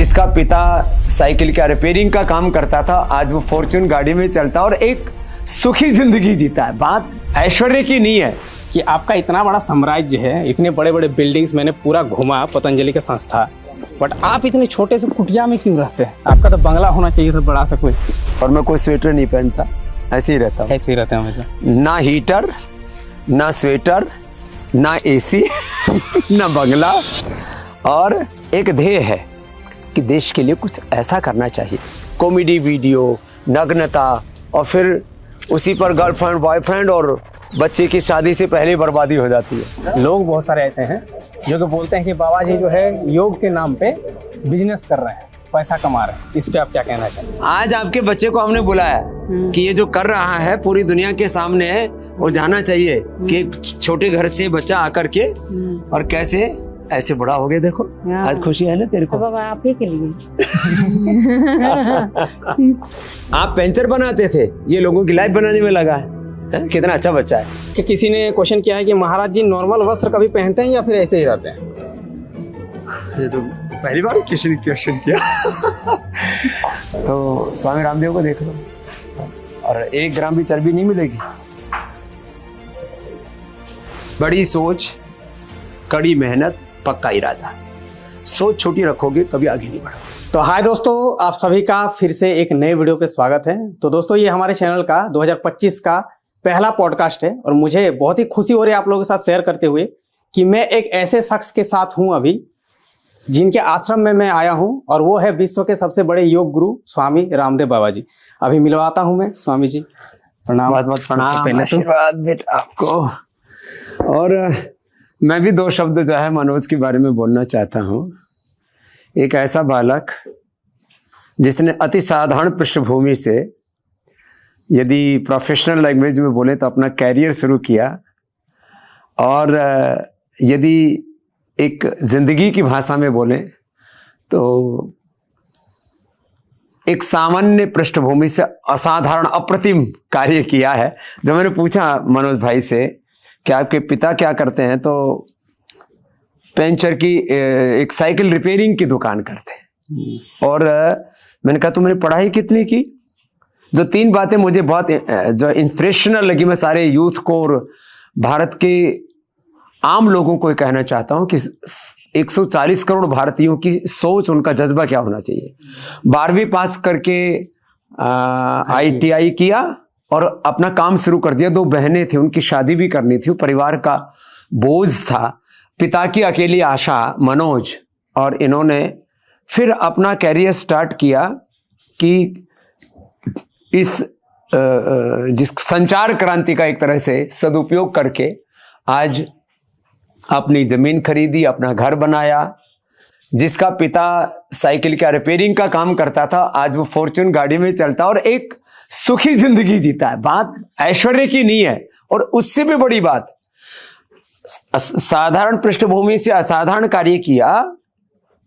जिसका पिता साइकिल का रिपेयरिंग का काम करता था, आज वो फॉर्च्यून गाड़ी में चलता और एक सुखी जिंदगी जीता है। बात ऐश्वर्य की नहीं है कि आपका इतना बड़ा साम्राज्य है, इतने बड़े बड़े बिल्डिंग्स मैंने पूरा घूमा पतंजलि का संस्था, बट आप इतने छोटे से कुटिया में क्यों रहते हैं? आपका तो बंगला होना चाहिए था बड़ा सा कोई। और मैं कोई स्वेटर नहीं पहनता, ऐसे ही रहता हूँ। ऐसे ही रहते हैं हमेशा, ना हीटर, ना स्वेटर, ना एसी, ना बंगला, और एक ध्येय है कि देश के लिए कुछ ऐसा करना चाहिए। कॉमेडी वीडियो, नग्नता, और फिर उसी पर गर्लफ्रेंड बॉयफ्रेंड और बच्चे की शादी से पहले बर्बादी हो जाती है। लोग बहुत सारे ऐसे हैं जो कि बोलते हैं कि बाबा जी जो है योग के नाम पे बिजनेस कर रहे हैं, पैसा कमा रहे हैं। इस पे आप क्या कहना चाहेंगे? आज आपके बच्चे को हमने बुलाया कि ये जो कर रहा है पूरी दुनिया के सामने है, वो जाना चाहिए कि एक छोटे घर से बच्चा आकर के और कैसे ऐसे बड़ा हो गया। देखो आज खुशी है ना तेरे को? बाबा आप ही के लिए आप पेंचर बनाते थे, ये लोगों की लाइफ बनाने में लगा है। कितना अच्छा बच्चा है। कि किसी ने क्वेश्चन किया है कि महाराज जी नॉर्मल वस्त्र कभी पहनते हैं या फिर ऐसे ही रहते हैं? ये तो पहली बार किसी ने क्वेश्चन किया। तो स्वामी रामदेव को देख लो, और 1 ग्राम भी चर्बी नहीं मिलेगी। बड़ी सोच, कड़ी मेहनत, पक्का इरादा। सोच छोटी रखोगे कभी आगे नहीं बढ़ोगे। तो हाय दोस्तों, आप सभी का फिर से एक नए वीडियो पे स्वागत है। तो दोस्तों ये हमारे चैनल का 2025 का पहला पॉडकास्ट है और मुझे बहुत ही खुशी हो रही है आप लोगों के साथ शेयर करते हुए कि मैं एक ऐसे शख्स के साथ हूं अभी जिनके आश्रम में मैं आया हूं, और वो है विश्व के सबसे बड़े योग गुरु स्वामी रामदेव बाबा जी। अभी मिलवाता हूं मैं स्वामी जी। प्रणाम। आशीर्वाद बेटा आपको। और मैं भी 2 शब्द जो है मनोज के बारे में बोलना चाहता हूँ। एक ऐसा बालक जिसने अति साधारण पृष्ठभूमि से, यदि प्रोफेशनल लैंग्वेज में बोले तो अपना कैरियर शुरू किया, और यदि एक जिंदगी की भाषा में बोले तो एक सामान्य पृष्ठभूमि से असाधारण अप्रतिम कार्य किया है। जब मैंने पूछा मनोज भाई से कि आपके पिता क्या करते हैं, तो पेंचर की एक साइकिल रिपेयरिंग की दुकान करते हैं। और मैंने कहा तुमने पढ़ाई कितनी की? जो 3 बातें मुझे बहुत जो इंस्पिरेशनल लगी, मैं सारे यूथ को और भारत के आम लोगों को कहना चाहता हूं कि 140 करोड़ भारतीयों की सोच, उनका जज्बा क्या होना चाहिए। 12वीं पास करके ITI किया और अपना काम शुरू कर दिया। 2 बहनें थी, उनकी शादी भी करनी थी, परिवार का बोझ था, पिता की अकेली आशा मनोज, और इन्होंने फिर अपना कैरियर स्टार्ट किया कि इस जिस संचार क्रांति का एक तरह से सदुपयोग करके आज अपनी जमीन खरीदी, अपना घर बनाया। जिसका पिता साइकिल का रिपेयरिंग का काम करता था, आज वो फॉर्च्यून गाड़ी में चलता और एक सुखी जिंदगी जीता है। बात ऐश्वर्य की नहीं है, और उससे भी बड़ी बात, साधारण पृष्ठभूमि से असाधारण कार्य किया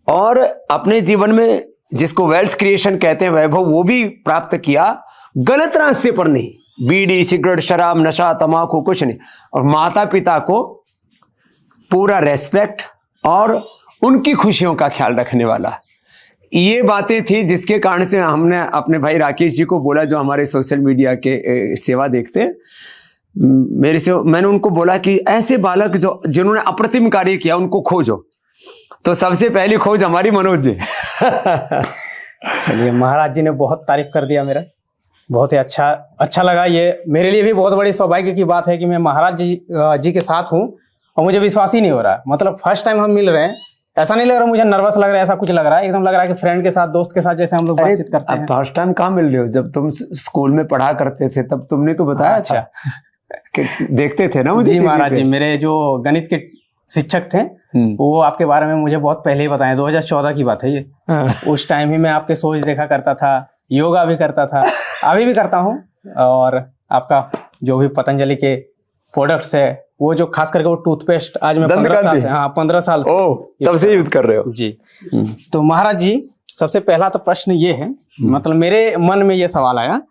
और अपने जीवन में जिसको वेल्थ क्रिएशन कहते हैं, वैभव, वो भी प्राप्त किया। गलत रास्ते पर नहीं, बीड़ी, सिगरेट, शराब, नशा, तंबाकू कुछ नहीं। और माता पिता को पूरा रेस्पेक्ट और उनकी खुशियों का ख्याल रखने वाला। ये बातें थी जिसके कारण से हमने अपने भाई राकेश जी को बोला, जो हमारे सोशल मीडिया के सेवा देखते हैं, मैंने उनको बोला कि ऐसे बालक जिन्होंने अप्रतिम कार्य किया उनको खोजो। तो सबसे पहली खोज हमारी मनोज जी। चलिए, महाराज जी ने बहुत तारीफ कर दिया मेरा, बहुत ही अच्छा लगा। ये मेरे लिए भी बहुत बड़ी सौभाग्य की बात है कि मैं महाराज जी के साथ हूँ और मुझे विश्वास ही नहीं हो रहा। मतलब फर्स्ट टाइम हम मिल रहे हैं, ऐसा नहीं लग रहा मुझे नर्वस लग रहा है, ऐसा कुछ लग रहा है, एकदम लग रहा है कि फ्रेंड के साथ, दोस्त के साथ जैसे हम लोग बातचीत करते हैं। फर्स्ट टाइम कहाँ मिल रहे हो? जब तुम स्कूल में पढ़ा करते थे तब तुमने तो बताया। अच्छा कि देखते थे ना मुझे। जी महाराज जी, मेरे जो गणित के शिक्षक थे वो आपके बारे में मुझे बहुत पहले ही बताए। 2014 की बात है ये। उस टाइम ही मैं आपके शोज देखा करता था, योगा भी करता था, अभी भी करता हूँ। और आपका जो भी पतंजलि के प्रोडक्ट्स है, वो जो खास करके वो टूथपेस्ट, आज मैं 15 साल से, हाँ 15 साल से तब से यूज कर रहे हो जी। तो महाराज जी, सबसे पहला तो प्रश्न ये है, मतलब मेरे मन में ये सवाल आया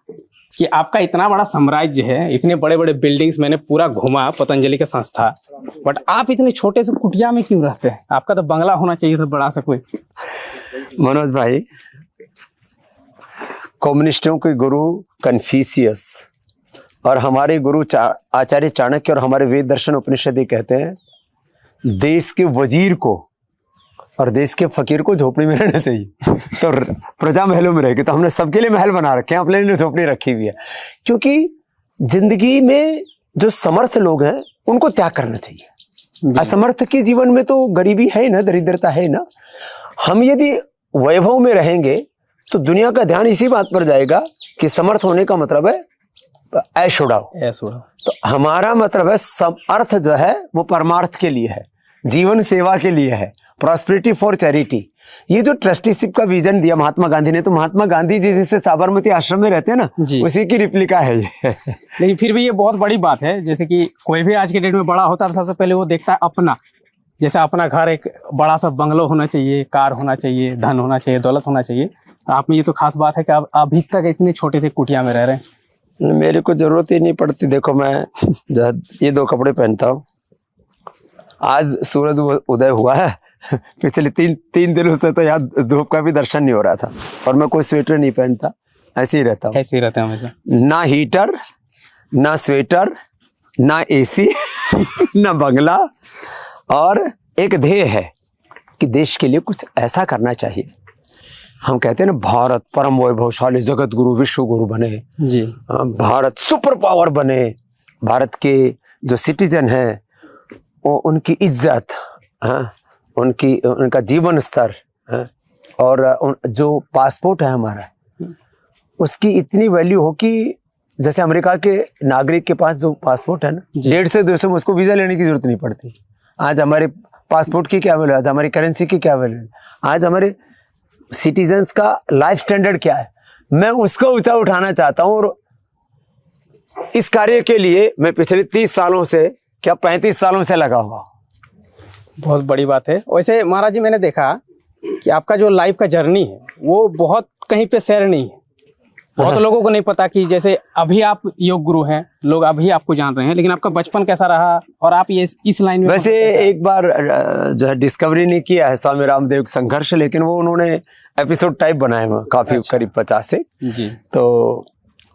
कि आपका इतना बड़ा साम्राज्य है, इतने बड़े बड़े बिल्डिंग्स मैंने पूरा घूमा पतंजलि का संस्था, बट आप इतने छोटे से कुटिया में क्यों रहते हैं? आपका तो बंगला होना चाहिए था बड़ा सा कोई। मनोज भाई, कम्युनिस्टों के गुरु कन्फ्यूशियस और हमारे गुरु आचार्य चाणक्य और हमारे वेद दर्शन उपनिषद ये कहते हैं, देश के वजीर को और देश के फकीर को झोपड़ी में रहना चाहिए। तो प्रजा महलों में रहेगी। तो हमने सबके लिए महल बना रखे हैं, अपने लिए झोपड़ी रखी हुई है। क्योंकि जिंदगी में जो समर्थ लोग हैं उनको त्याग करना चाहिए। असमर्थ के जीवन में तो गरीबी है ना, दरिद्रता है ना। हम यदि वैभव में रहेंगे तो दुनिया का ध्यान इसी बात पर जाएगा कि समर्थ होने का मतलब है ऐश उड़ाओ। तो हमारा मतलब है अर्थ जो है वो परमार्थ के लिए है, जीवन सेवा के लिए है, प्रॉस्पेरिटी फॉर चैरिटी। ये जो ट्रस्टीशिप का विजन दिया महात्मा गांधी ने, तो महात्मा गांधी जी जिससे साबरमती आश्रम में रहते हैं ना, उसी की रिप्लिका है ये। लेकिन फिर भी ये बहुत बड़ी बात है। जैसे कि कोई भी आज के डेट में बड़ा होता है तो सबसे पहले वो देखता है अपना, जैसे अपना घर, एक बड़ा सा बंगलो होना चाहिए, कार होना चाहिए, धन होना चाहिए, दौलत होना चाहिए। आप में ये तो खास बात है कि आप अभी तक इतने छोटे से कुटिया में रह रहे हैं। मेरे को जरूरत ही नहीं पड़ती। देखो मैं ये 2 कपड़े पहनता हूँ। आज सूरज उदय हुआ है, पिछले तीन दिनों से तो यहाँ धूप का भी दर्शन नहीं हो रहा था, और मैं कोई स्वेटर नहीं पहनता, ऐसे ही रहता हूँ। ऐसे ही रहते हैं हमेशा, ना हीटर, ना स्वेटर, ना एसी, ना बंगला, और एक ध्येय है कि देश के लिए कुछ ऐसा करना चाहिए। हम कहते हैं ना, भारत परम वैभवशाली जगत गुरु विश्व गुरु बने जी, भारत सुपर पावर बने, भारत के जो सिटीजन हैं वो उनकी इज्जत, उनका जीवन स्तर, और जो पासपोर्ट है हमारा उसकी इतनी वैल्यू हो कि जैसे अमेरिका के नागरिक के पास जो पासपोर्ट है ना, 1.5 से 200 में उसको वीजा लेने की जरूरत नहीं पड़ती। आज हमारे पासपोर्ट की क्या वैल्यू है, हमारी करेंसी की क्या वैल्यू है, आज हमारे सिटीजन्स का लाइफ स्टैंडर्ड क्या है, मैं उसको ऊंचा उठाना चाहता हूँ। और इस कार्य के लिए मैं पिछले 30 सालों से, क्या 35 सालों से लगा हुआ। बहुत बड़ी बात है। वैसे महाराज जी, मैंने देखा कि आपका जो लाइफ का जर्नी है वो बहुत कहीं पे शेयर नहीं है। बहुत लोगों को नहीं पता कि जैसे अभी आप योग गुरु हैं, लोग अभी आपको जान रहे हैं, लेकिन आपका बचपन कैसा रहा और आप ये इस लाइन में। वैसे एक बार जो है डिस्कवरी नहीं किया है स्वामी रामदेव संघर्ष, लेकिन वो उन्होंने एपिसोड टाइप बनाए हुए काफी, करीब 50 से जी। तो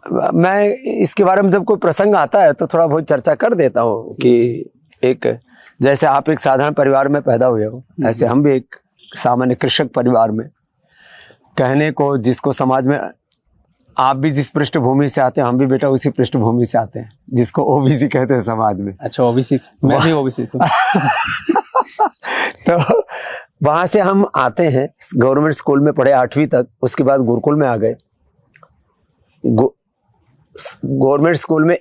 मैं इसके बारे में जब कोई प्रसंग आता है तो थोड़ा बहुत चर्चा कर देता हूँ कि एक, जैसे आप एक साधारण परिवार में पैदा हुए हो, ऐसे हम भी एक सामान्य कृषक परिवार में, कहने को जिसको समाज में, आप भी जिस पृष्ठभूमि से आते हैं, हम भी बेटा उसी पृष्ठभूमि से आते हैं, जिसको ओबीसी कहते हैं समाज में। अच्छा, ओबीसी, मैं भी ओबीसी से। तो वहां से हम आते हैं, गवर्नमेंट स्कूल में पढ़े 8वीं तक, उसके बाद गुरुकुल में आ गए। गवर्नमेंट स्कूल में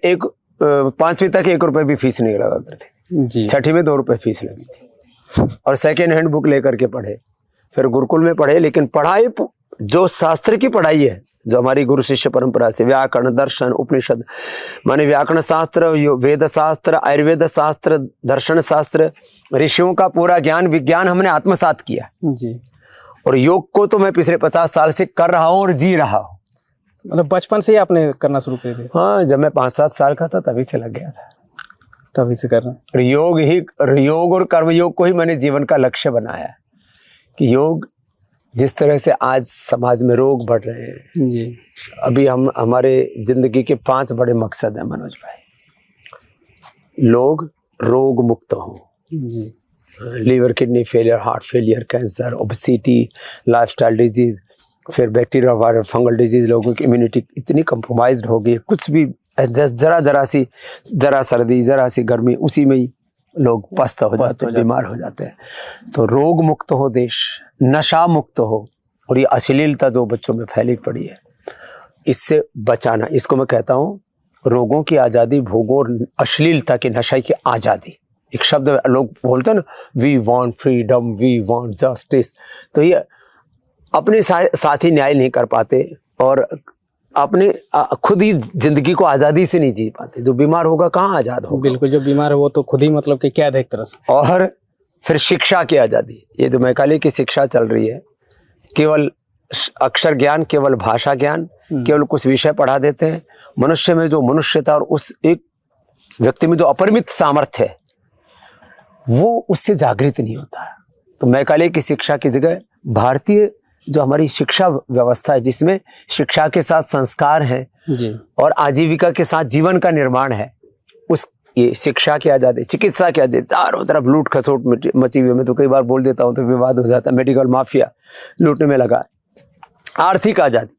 5वीं तक 1 रुपए भी फीस नहीं लगा करती जी, 6वीं में 2 रुपए फीस लगी थी, और सेकेंड हैंड बुक लेकर के पढ़े। फिर गुरुकुल में पढ़े, लेकिन पढ़ाई जो शास्त्र की पढ़ाई है, जो हमारी गुरु शिष्य परंपरा से, व्याकरण, दर्शन, उपनिषद, माने व्याकरण शास्त्र, वेद शास्त्र, आयुर्वेद शास्त्र, दर्शन शास्त्र, ऋषियों का पूरा ज्ञान विज्ञान हमने आत्मसात किया जी। और योग को तो मैं पिछले 50 साल से कर रहा हूँ और जी रहा हूँ। मतलब बचपन से ही आपने करना शुरू कर दिया? हाँ, जब मैं 5-7 साल का था तभी से लग गया था, तभी से कर रहे हैं। योग और कर्म योग को ही मैंने जीवन का लक्ष्य बनाया कि योग, जिस तरह से आज समाज में रोग बढ़ रहे हैं जी, अभी हमारे जिंदगी के 5 बड़े मकसद हैं मनोज भाई। लोग रोग मुक्त हों जी, liver kidney failure, heart failure, cancer, obesity, lifestyle disease, फिर बैक्टीरिया, वायरल, फंगल डिजीज। लोगों की इम्यूनिटी इतनी कंप्रोमाइज्ड हो गई, कुछ भी जरा सर्दी, जरा सी गर्मी, उसी में ही लोग पस्त हो जाते हैं, बीमार हो जाते हैं। तो रोग मुक्त हो देश, नशा मुक्त हो, और ये अश्लीलता जो बच्चों में फैली पड़ी है, इससे बचाना, इसको मैं कहता हूँ रोगों की आज़ादी, भोगों और अश्लीलता की, नशा की आज़ादी। एक शब्द लोग बोलते हैं ना, we want freedom, we want justice. तो ये अपने साथी न्याय नहीं कर पाते और अपने खुद ही जिंदगी को आज़ादी से नहीं जी पाते। जो बीमार होगा कहाँ आज़ाद होगा? बिल्कुल, जो बीमार है वो तो खुद ही मतलब कि कैद है एक तरह से। और फिर शिक्षा की आज़ादी, ये जो मैकाले की शिक्षा चल रही है, केवल अक्षर ज्ञान, केवल भाषा ज्ञान, केवल कुछ विषय पढ़ा देते हैं। मनुष्य में जो मनुष्यता और उस एक व्यक्ति में जो अपरिमित सामर्थ्य है वो उससे जागृत नहीं होता। तो मैकाले की शिक्षा की जगह भारतीय जो हमारी शिक्षा व्यवस्था है, जिसमें शिक्षा के साथ संस्कार हैं जी। और आजीविका के साथ जीवन का निर्माण है, उस ये शिक्षा की आज़ादी, चिकित्सा की आज़ादी, चारों तरफ लूट खसोट मची हुई है। मैं तो कई बार बोल देता हूँ तो विवाद हो जाता है, मेडिकल माफिया लूटने में लगा है। आर्थिक आज़ादी,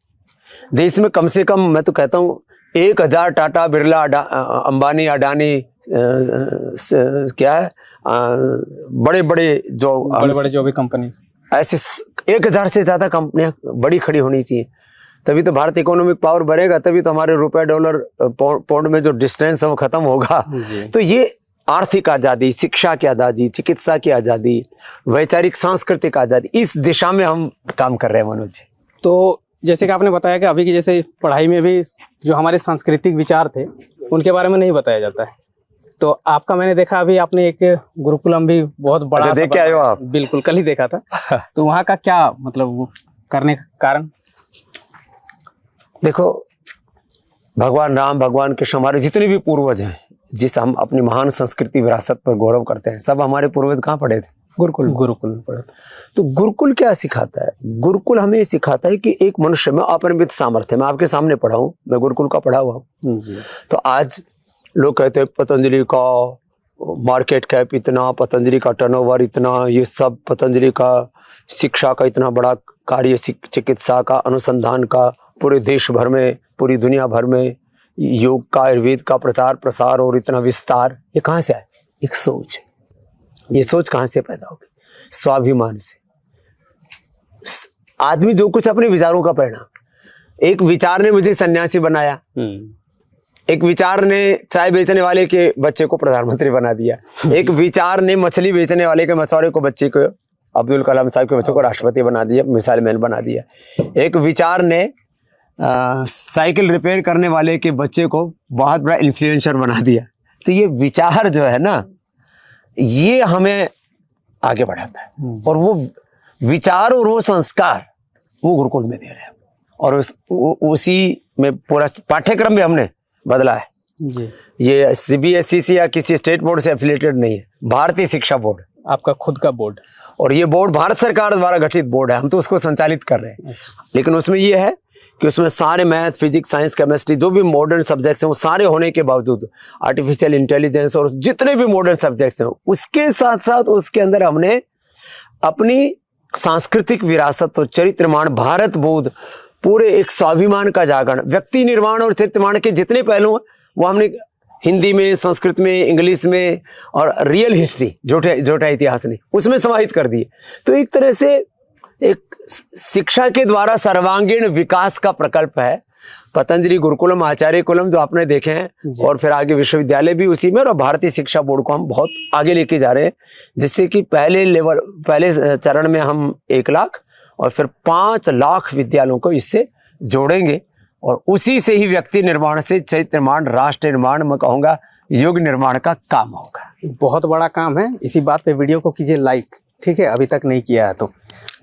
देश में कम से कम मैं तो कहता हूँ 1000 टाटा बिरला अंबानी अडानी क्या है बड़े बड़े जो भी कंपनी, ऐसे 1000 से ज़्यादा कंपनियां बड़ी खड़ी होनी चाहिए, तभी तो भारत इकोनॉमिक पावर बढ़ेगा, तभी तो हमारे रुपए डॉलर पाउंड में जो डिस्टेंस है वो खत्म होगा। तो ये आर्थिक आज़ादी, शिक्षा की आज़ादी, चिकित्सा की आज़ादी, वैचारिक सांस्कृतिक आज़ादी, इस दिशा में हम काम कर रहे हैं मनोज जी। तो जैसे कि आपने बताया कि अभी की जैसे पढ़ाई में भी जो हमारे सांस्कृतिक विचार थे उनके बारे में नहीं बताया जाता है, तो आपका मैंने देखा अभी आपने एक गुरुकुलम भी बहुत बड़ा देख के आए हो आप? बिल्कुल, कल ही देखा था। तो वहाँ का क्या मतलब वो करने का कारण? देखो, भगवान राम, भगवान कृष्ण, हमारे जितने भी पूर्वज हैं, जिस हम अपनी महान संस्कृति विरासत पर गौरव करते हैं, सब हमारे पूर्वज कहाँ पढ़े थे? गुरुकुल में पढ़े थे। तो गुरुकुल क्या सिखाता है? गुरुकुल हमें ये सिखाता है कि एक मनुष्य में अपरिमित सामर्थ्य। मैं आपके सामने पढ़ा हूँ, मैं गुरुकुल का पढ़ा हुआ हूँ। तो आज लोग कहते हैं पतंजलि का मार्केट कैप इतना, पतंजलि का टर्नओवर इतना, ये सब पतंजलि का शिक्षा का इतना बड़ा कार्य, चिकित्सा का, अनुसंधान का, पूरे देश भर में, पूरी दुनिया भर में योग का, आयुर्वेद का प्रचार प्रसार और इतना विस्तार, ये कहाँ से आए? एक सोच। ये सोच कहाँ से पैदा होगी? स्वाभिमान से। आदमी जो कुछ अपने विचारों का परिणाम। एक विचार ने मुझे सन्यासी बनाया, एक विचार ने चाय बेचने वाले के बच्चे को प्रधानमंत्री बना दिया, एक विचार ने मछली बेचने वाले के मछुआरे को बच्चे को, अब्दुल कलाम साहब के बच्चों को राष्ट्रपति बना दिया, मिसाइल मैन बना दिया। एक विचार ने साइकिल रिपेयर करने वाले के बच्चे को बहुत बड़ा इन्फ्लुएंसर बना दिया। तो ये विचार जो है ना, ये हमें आगे बढ़ाता है, और वो विचार और वो संस्कार वो गुरुकुल में दे रहे हैं, और उसी में पूरा पाठ्यक्रम भी हमने बदला है जी। ये CBSE से या किसी स्टेट बोर्ड से एफिलिएटेड नहीं है, भारतीय शिक्षा बोर्ड, आपका खुद का बोर्ड, और ये बोर्ड भारत सरकार द्वारा गठित बोर्ड है, हम तो उसको संचालित कर रहे हैं। लेकिन उसमें ये है कि उसमें सारे मैथ, फिजिक्स, साइंस, केमिस्ट्री, जो भी मॉडर्न सब्जेक्ट्स हैं वो सारे होने के बावजूद, आर्टिफिशियल इंटेलिजेंस और जितने भी मॉडर्न सब्जेक्ट्स हैं, उसके साथ साथ उसके अंदर हमने अपनी सांस्कृतिक विरासत और चरित्र निर्माण, भारत बोध, पूरे एक स्वाभिमान का जागरण, व्यक्ति निर्माण और चरित्र निर्माण के जितने पहलू हैं वो हमने हिंदी में, संस्कृत में, इंग्लिश में और रियल हिस्ट्री, झूठा इतिहास नहीं, उसमें समाहित कर दिए। तो एक तरह से एक शिक्षा के द्वारा सर्वांगीण विकास का प्रकल्प है पतंजलि गुरुकुलम, आचार्य कुलम जो आपने देखे हैं, और फिर आगे विश्वविद्यालय भी उसी में, और भारतीय शिक्षा बोर्ड को हम बहुत आगे लेके जा रहे हैं, जिससे कि पहले चरण में हम 1 लाख और फिर 5 लाख विद्यालयों को इससे जोड़ेंगे, और उसी से ही व्यक्ति निर्माण से चरित्र निर्माण, राष्ट्र निर्माण, मैं कहूँगा युग निर्माण का काम होगा। बहुत बड़ा काम है। इसी बात पे वीडियो को कीजिए लाइक, ठीक है, अभी तक नहीं किया है तो।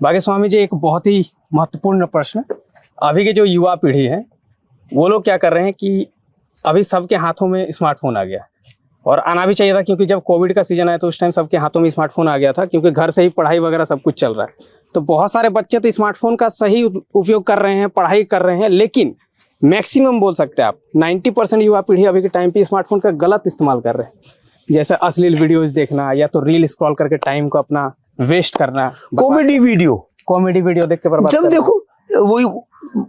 बाकी स्वामी जी, एक बहुत ही महत्वपूर्ण प्रश्न, अभी की जो युवा पीढ़ी है वो लोग क्या कर रहे हैं कि अभी सबके हाथों में स्मार्टफोन आ गया, और आना भी चाहिए था, क्योंकि जब कोविड का सीजन आया तो उस टाइम सबके हाथों में स्मार्टफोन आ गया था, क्योंकि घर से ही पढ़ाई वगैरह सब कुछ चल रहा है। तो बहुत सारे बच्चे तो स्मार्टफोन का सही उपयोग कर रहे हैं, पढ़ाई कर रहे हैं, लेकिन मैक्सिमम बोल सकते हैं आप 90% युवा पीढ़ी अभी के टाइम पे स्मार्टफोन का गलत इस्तेमाल कर रहे हैं, जैसे अश्लील वीडियोस देखना, या तो रील स्क्रॉल करके टाइम को अपना वेस्ट करना, कॉमेडी वीडियो देख के बर्बाद। जब देखो वही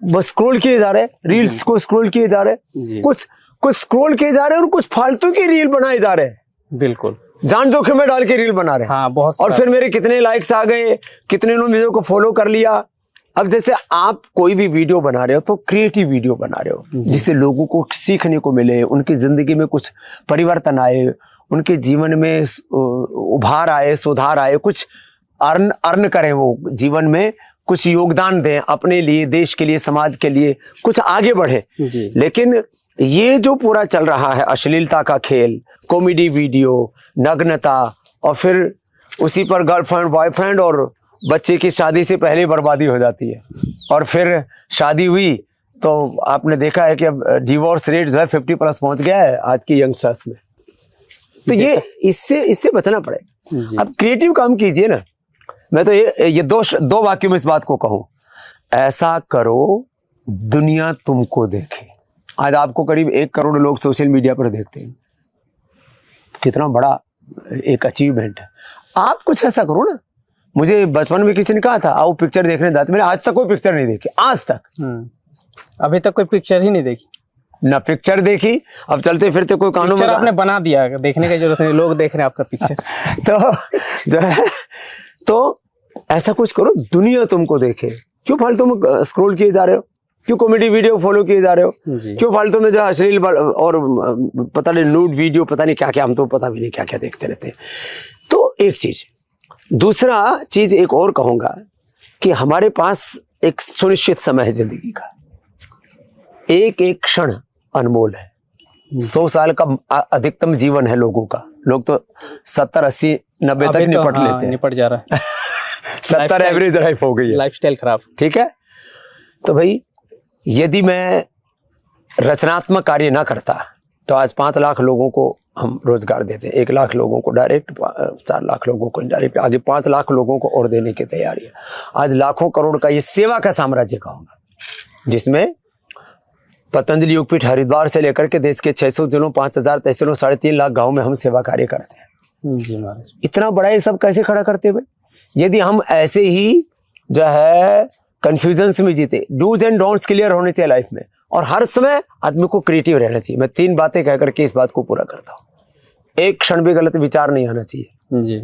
बस स्क्रॉल किए जा रहे हैं, रील्स को स्क्रॉल किए जा रहे हैं, कुछ स्क्रॉल किए जा रहे हैं और कुछ फालतू की रील बनाए जा रहे हैं। बिल्कुल, जान जोखिम में डाल के रील बना रहे हैं। हाँ, बहुत। और फिर मेरे कितने लाइक्स आ गए, कितने लोगों ने वीडियो को फॉलो कर लिया। अब जैसे आप कोई भी वीडियो बना रहे हो तो क्रिएटिव वीडियो बना रहे हो, जिससे लोगों को सीखने को मिले, उनकी जिंदगी में कुछ परिवर्तन आए, उनके जीवन में उभार आए, सुधार आए, कुछ अर्न करें, वो जीवन में कुछ योगदान दें अपने लिए, देश के लिए, समाज के लिए, कुछ आगे बढ़े। लेकिन ये जो पूरा चल रहा है अश्लीलता का खेल, कॉमेडी वीडियो, नग्नता, और फिर उसी पर गर्लफ्रेंड, बॉयफ्रेंड और बच्चे की शादी से पहले बर्बादी हो जाती है, और फिर शादी हुई तो आपने देखा है कि अब डिवोर्स रेट जो है 50+ पहुंच गया है आज की यंगस्टर्स में। तो ये इससे बचना पड़ेगा। अब क्रिएटिव काम कीजिए ना। मैं तो ये दो वाक्यों में इस बात को कहूँ, ऐसा करो दुनिया तुमको देखे। आज आपको करीब 1 करोड़ लोग सोशल मीडिया पर देखते हैं, कितना बड़ा एक अचीवमेंट है। आप कुछ ऐसा करो ना। मुझे बचपन में किसी ने कहा था आओ पिक्चर देखने जाते, मैंने आज तक कोई पिक्चर नहीं देखी, आज तक। अभी तक कोई पिक्चर ही नहीं देखी ना, पिक्चर देखी। अब चलते फिरते कोई कानून पिक्चर आपने बना दिया, देखने की जरूरत नहीं, लोग देख रहे हैं आपका पिक्चर। तो जो है, तो ऐसा कुछ करो दुनिया तुमको देखे। क्यों फालतू में स्क्रॉल किए जा रहे हो? क्यों कॉमेडी वीडियो फॉलो किए जा रहे हो? क्यों फालतू में जो अश्लील और पता नहीं नूड वीडियो, पता नहीं क्या क्या, हम तो पता भी नहीं क्या क्या देखते रहते हैं। तो एक चीज, दूसरा चीज एक और कहूंगा कि हमारे पास एक सुनिश्चित समय है जिंदगी का, एक एक क्षण अनमोल है। 100 साल का अधिकतम जीवन है लोगों का, लोग तो 70, 80, 90 तक निपट लेते हैं, निपट जा रहा है। 70 एवरेज लाइफ हो गई है, लाइफस्टाइल खराब। ठीक है। तो भाई यदि मैं रचनात्मक कार्य ना करता तो आज 5 लाख लोगों को हम रोजगार देते हैं, 1 लाख लोगों को डायरेक्ट, 4 लाख लोगों को इनडायरेक्ट, आगे 5 लाख लोगों को और देने की तैयारी है। आज लाखों करोड़ का ये सेवा का साम्राज्य कहूंगा, जिसमें पतंजलि योगपीठ हरिद्वार से लेकर के देश के 600 जिलों, 5000 तहसीलों, 3.5 लाख गाँव में हम सेवा कार्य करते हैं। जी महाराज, इतना बड़ा ये सब कैसे खड़ा करते हुए? यदि हम ऐसे ही जो है कंफ्यूजन में जीते, डूज एंड डोंट्स क्लियर होने चाहिए लाइफ में, और हर समय आदमी को क्रिएटिव रहना चाहिए। मैं 3 बातें कह करके इस बात को पूरा करता हूँ। एक क्षण भी गलत विचार नहीं आना चाहिए जी,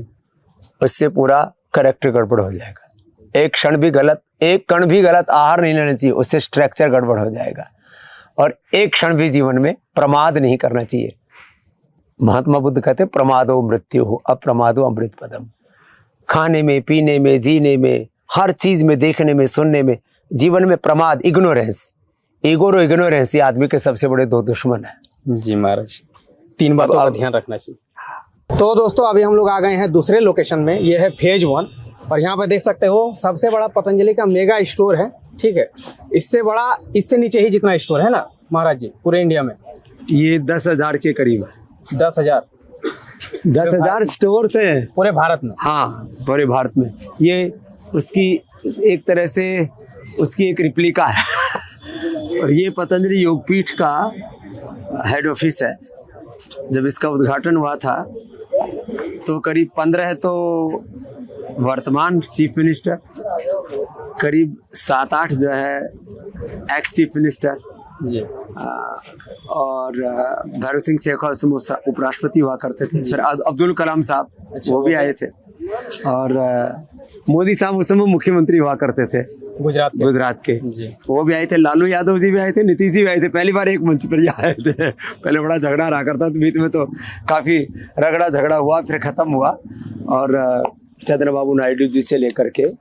उससे पूरा करेक्टर गड़बड़ हो जाएगा। एक क्षण भी गलत, एक कण भी गलत आहार नहीं लेना चाहिए, उससे स्ट्रक्चर गड़बड़ हो जाएगा। और एक क्षण भी जीवन में प्रमाद नहीं करना चाहिए। महात्मा बुद्ध कहते हैं प्रमादो मृत्यु हो, अप्रमादो अमृत पदम। खाने में, पीने में, जीने में, हर चीज में, देखने में, सुनने में, जीवन में प्रमाद, इग्नोरेंस, ईगो और इग्नोरेंस, ये आदमी के सबसे बड़े 2 दुश्मन है। जी महाराज, 3 बातों का ध्यान रखना चाहिए। तो दोस्तों अभी हम लोग आ गए हैं दूसरे लोकेशन में, ये है फेज 1, और यहाँ पे देख सकते हो सबसे बड़ा पतंजलि का मेगा स्टोर है, ठीक है। इससे बड़ा, इससे नीचे ही जितना स्टोर है ना महाराज जी पूरे इंडिया में, ये 10,000 के करीब है। 10,000 स्टोर से पूरे भारत में। हाँ, पूरे भारत में। ये उसकी एक तरह से उसकी एक रिप्लिका है। और ये पतंजलि योगपीठ का हेड ऑफिस है। जब इसका उद्घाटन हुआ था तो करीब 15 तो वर्तमान चीफ मिनिस्टर, करीब 7-8 जो है एक्स चीफ मिनिस्टर जी, और भैरव सिंह शेखावत समोसा उपराष्ट्रपति हुआ करते थे। फिर अब्दुल कलाम साहब, वो भी आए थे, और मोदी साहब उस समय मुख्यमंत्री हुआ करते थे गुजरात के जी, वो भी आए थे। लालू यादव जी भी आए थे, नीतीश जी भी आए थे। पहली बार एक मंच पर आए थे। पहले बड़ा झगड़ा रहा करता, तो बीच में तो काफी रगड़ा झगड़ा हुआ, फिर खत्म हुआ। और चंद्रबाबू नायडू जी से लेकर के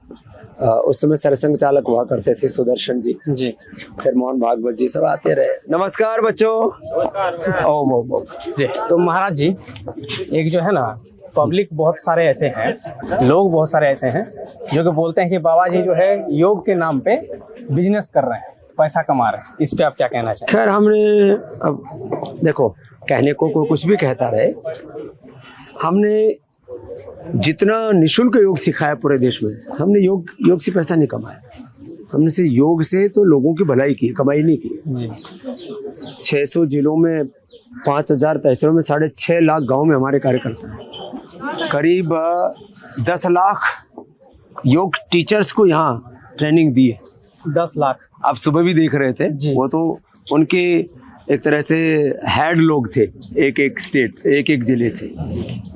उस समय सरसंघ चालक हुआ करते थे सुदर्शन जी, फिर मोहन भागवत जी, सब आते रहे। नमस्कार बच्चों। ओम ओम ओम जी। तो महाराज जी, एक जो है ना पब्लिक बहुत सारे ऐसे हैं, लोग बहुत सारे ऐसे हैं जो कि बोलते हैं कि बाबा जी जो है योग के नाम पे बिजनेस कर रहे हैं, पैसा कमा रहे हैं। इस पे आप क्या कहना चाहेंगे? खैर, हमने अब देखो, कहने को कोई कुछ भी कहता रहे, हमने जितना निःशुल्क योग सिखाया पूरे देश में, हमने योग से पैसा नहीं कमाया। हमने से योग से तो लोगों की भलाई की, कमाई नहीं की। 600 जिलों में, 5000 तहसीलों में, 6.5 लाख गांव में हमारे कार्यकर्ता हैं। करीब 10 लाख योग टीचर्स को यहाँ ट्रेनिंग दी है। 10 लाख आप सुबह भी देख रहे थे, वो तो उनके एक तरह से हेड लोग थे, एक एक स्टेट, एक एक जिले से,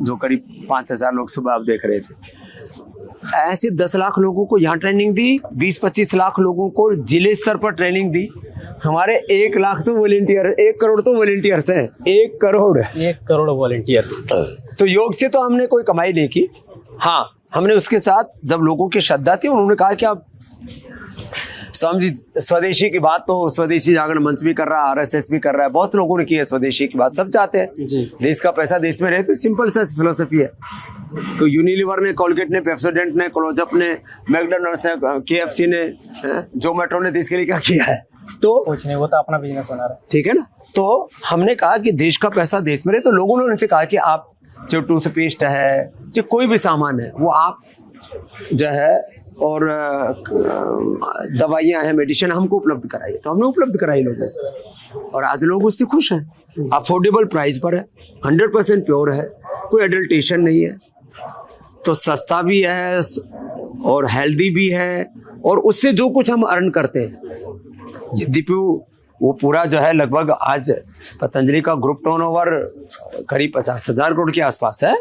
जो करीब 5000 लोग सुबह आप देख रहे थे। ऐसे 10 लाख लोगों को यहाँ ट्रेनिंग दी, 20-25 लाख लोगों को जिले स्तर पर ट्रेनिंग दी। हमारे 1 लाख तो वॉलेंटियर, 1 करोड़ तो वॉलेंटियर्स हैं। 1 करोड़ वॉलेंटियर्स। तो योग से तो हमने कोई कमाई नहीं की। हाँ, हमने उसके साथ जब लोगों की श्रद्धा थी, उन्होंने कहा कि आप स्वामी जी स्वदेशी की बात, तो स्वदेशी जागरण मंच भी कर रहा है, RSS भी कर रहा है, बहुत लोगों ने की है स्वदेशी की बात। सब चाहते हैं देश का पैसा देश में रहे, तो सिंपल सा फिलोसफी है। तो यूनिलीवर ने, कोलगेट ने, पेप्सोडेंट ने, क्लोजअप ने, मैकडॉनल्ड्स ने, KFC ने, जोमेटो ने देश के लिए क्या किया है? तो कुछ नहीं, वो तो अपना बिजनेस बना रहा है, ठीक है ना। तो हमने कहा कि देश का पैसा देश में रहे, तो लोगों ने उनसे कहा कि आप जो टूथपेस्ट है, जो कोई भी सामान है, वो आप जो है और दवाइयाँ हैं, मेडिसिन हमको उपलब्ध कराई, तो हमने उपलब्ध कराई लोगों को, और आज लोग उससे खुश हैं। अफोर्डेबल प्राइस पर है, 100% प्योर है, कोई एडल्टेशन नहीं है, तो सस्ता भी है और हेल्दी भी है, और उससे जो कुछ हम अर्न करते हैं, यद्यपि वो पूरा जो है लगभग आज पतंजलि का ग्रुप टर्नओवर करीब 50,000 करोड़ के आसपास है,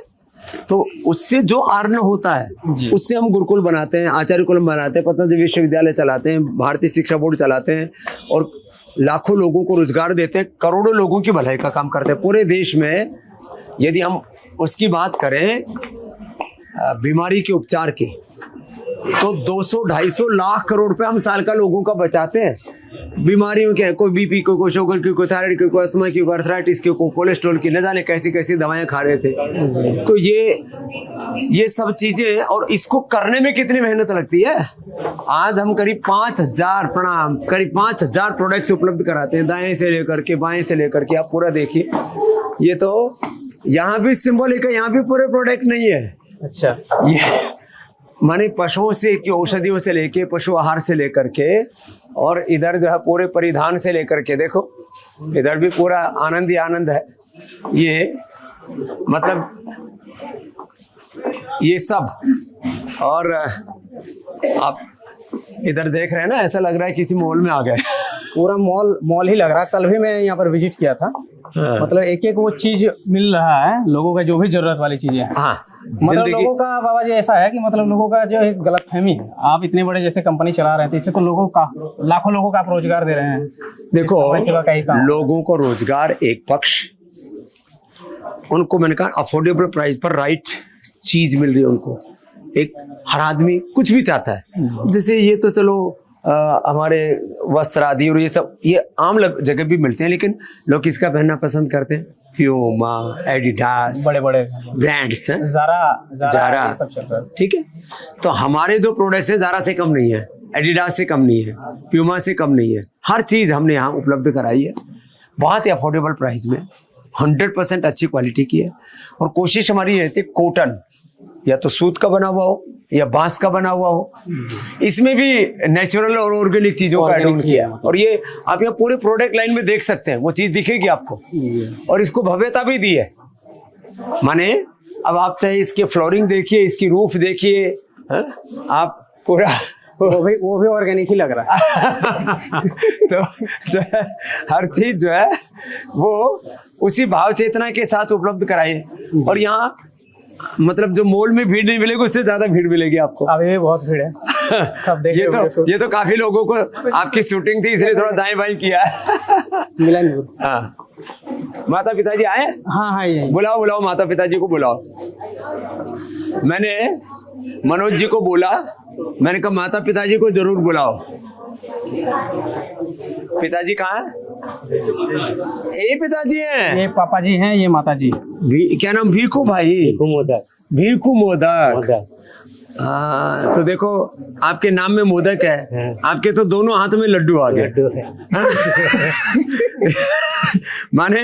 तो उससे जो अर्न होता है उससे हम गुरुकुल बनाते हैं, आचार्य कुलम बनाते हैं, पतंजलि विश्वविद्यालय चलाते हैं, भारतीय शिक्षा बोर्ड चलाते हैं, और लाखों लोगों को रोजगार देते हैं, करोड़ों लोगों की भलाई का काम करते हैं पूरे देश में। यदि हम उसकी बात करें बीमारी के उपचार की, तो 200-250 लाख करोड़ रुपए हम साल का लोगों का बचाते हैं बीमारियों के, कोई बीपी को, कोई शुगर की, कोई थायराइड की, कोई अस्थमा की, कोई अर्थराइटिस की, कोई कोलेस्ट्रॉल की, न जाने कैसी कैसी दवाएं खा रहे थे। तो ये सब चीजें, और इसको करने में कितनी मेहनत लगती है। आज हम करीब 5,000 प्रोडक्ट्स उपलब्ध कराते हैं, दाएं से लेकर के बाएं से लेकर के। आप पूरा देखिए, ये तो यहाँ भी सिंबॉलिक है, यहाँ भी पूरे प्रोडक्ट नहीं है। अच्छा, ये माने पशुओं से की औषधियों से लेके, पशु आहार से लेकर के, और इधर जो है पूरे परिधान से लेकर के, देखो इधर भी पूरा आनंद ही आनंद है। ये मतलब ये सब, और आप इधर देख रहे हैं ना, ऐसा लग रहा है किसी मॉल में आ गए। पूरा मॉल ही लग रहा है। कल भी मैं यहाँ पर विजिट किया था। मतलब एक एक वो चीज मिल रहा है लोगों का, जो भी जरूरत वाली चीजें हैं। हाँ, मतलब लोगों का बाबा जी ऐसा है कि मतलब लोगों का जो एक गलतफहमी है, आप इतने बड़े जैसे कंपनी चला रहे थे, इससे तो लोगों का, लाखों लोगों का आप रोजगार दे रहे हैं। देखो, सेवा का ही काम। लोगों को रोजगार एक पक्ष, उनको मैंने कहा अफोर्डेबल प्राइस पर राइट चीज मिल रही है उनको। एक हर आदमी कुछ भी चाहता है, जैसे ये तो चलो हमारे वस्त्र आदि और ये सब ये आम जगह भी मिलते हैं, लेकिन लोग किसका पहनना पसंद करते हैं? प्यूमा, एडिडास, बड़े बड़े ब्रांड्स हैं, ज़ारा सब चल रहा है। ठीक है। तो हमारे जो प्रोडक्ट्स हैं ज़ारा से कम नहीं है, एडिडास से कम नहीं है, प्यूमा से कम नहीं है, हर चीज़ हमने यहाँ उपलब्ध कराई है, बहुत ही अफोर्डेबल प्राइस में, 100% अच्छी क्वालिटी की है। और कोशिश हमारी रहती है कॉटन, या तो सूत का बना हुआ हो या बांस का बना हुआ हो, इसमें भी नेचुरल और ऑर्गेनिक चीजों का एड ऑन किया। और ये आप यहाँ पूरे प्रोडक्ट लाइन में देख सकते हैं, वो चीज दिखेगी आपको, और इसको भव्यता भी दी है। माने अब आप चाहे इसके फ्लोरिंग देखिए, इसकी रूफ देखिए, आप पूरा वो भी ऑर्गेनिक ही लग रहा है। तो जो है हर चीज जो है वो उसी भाव चेतना के साथ उपलब्ध कराई। और यहाँ मतलब जो मॉल में भीड़ नहीं मिलेगी, उससे ज्यादा भीड़ मिलेगी आपको। अभी भी बहुत भीड़ है, सब देख ये तो काफी लोगों को आपकी शूटिंग थी इसलिए थोड़ा दाएं बाएं किया है। मिला नहीं। हाँ, माता पिताजी आए? हाँ, ये बुलाओ माता पिताजी को बुलाओ। मैंने मनोज जी को बोला, मैंने कहा माता पिताजी को जरूर बुलाओ। पिताजी कहाँ है? ये पिताजी हैं, ये पापा जी हैं, ये माता जी। क्या नाम? भीखू भाई, भीखू मोदक। हाँ, तो देखो आपके नाम में मोदक है, आपके तो दोनों हाथ में लड्डू आ गए। माने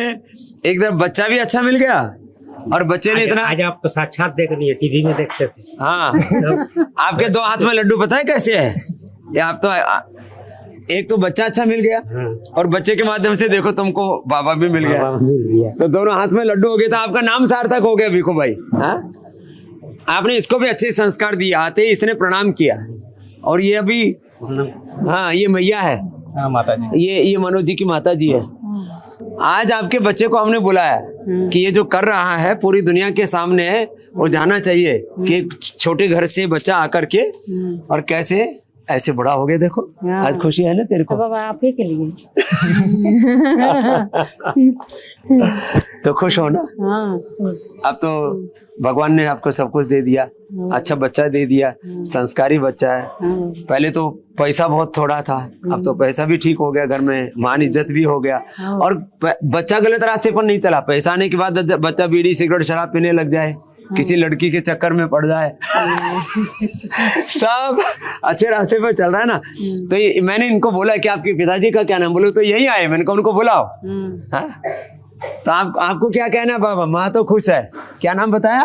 एक तरफ बच्चा भी अच्छा मिल गया, और बच्चे ने इतना, आज आप तो साक्षात देख रही है, टीवी में देखते थे। हाँ, आपके दो हाथ में लड्डू पता है कैसे है? ये आप तो एक तो बच्चा अच्छा मिल गया, और बच्चे के माध्यम से देखो तुमको बाबा भी मिल गया, तो दोनों हाथ में लड्डू हो गए, तो आपका नाम सार्थक हो गया भीखू भाई। हाँ, आपने इसको भी अच्छे संस्कार दिए, आते ही इसने प्रणाम किया। और ये अभी, हाँ, ये मैया है, हाँ, माता जी, ये मनोज जी की माता जी है। आज आपके बच्चे को हमने बुलाया कि ये जो कर रहा है पूरी दुनिया के सामने है, वो जाना चाहिए कि छोटे घर से बच्चा आकर के और कैसे ऐसे बड़ा हो गया। देखो आज खुशी है ना तेरे को? बाबा आप ही के लिए। तो खुश हो ना? हाँ, अब तो भगवान ने आपको सब कुछ दे दिया, अच्छा बच्चा दे दिया, संस्कारी बच्चा है। पहले तो पैसा बहुत थोड़ा था, अब तो पैसा भी ठीक हो गया, घर में मान इज्जत भी हो गया, और बच्चा गलत रास्ते पर नहीं चला। पैसा आने के बाद बच्चा बीड़ी सिगरेट शराब पीने लग जाए, किसी लड़की के चक्कर में पड़ जाए, सब अच्छे रास्ते पर चल रहा है ना। तो ये मैंने इनको बोला कि आपके पिताजी का क्या नाम? बोलो तो यही आए। मैंने कहा उनको बुलाओ। हाँ? तो आपको क्या कहना है बाबा? माँ तो खुश है। क्या नाम बताया?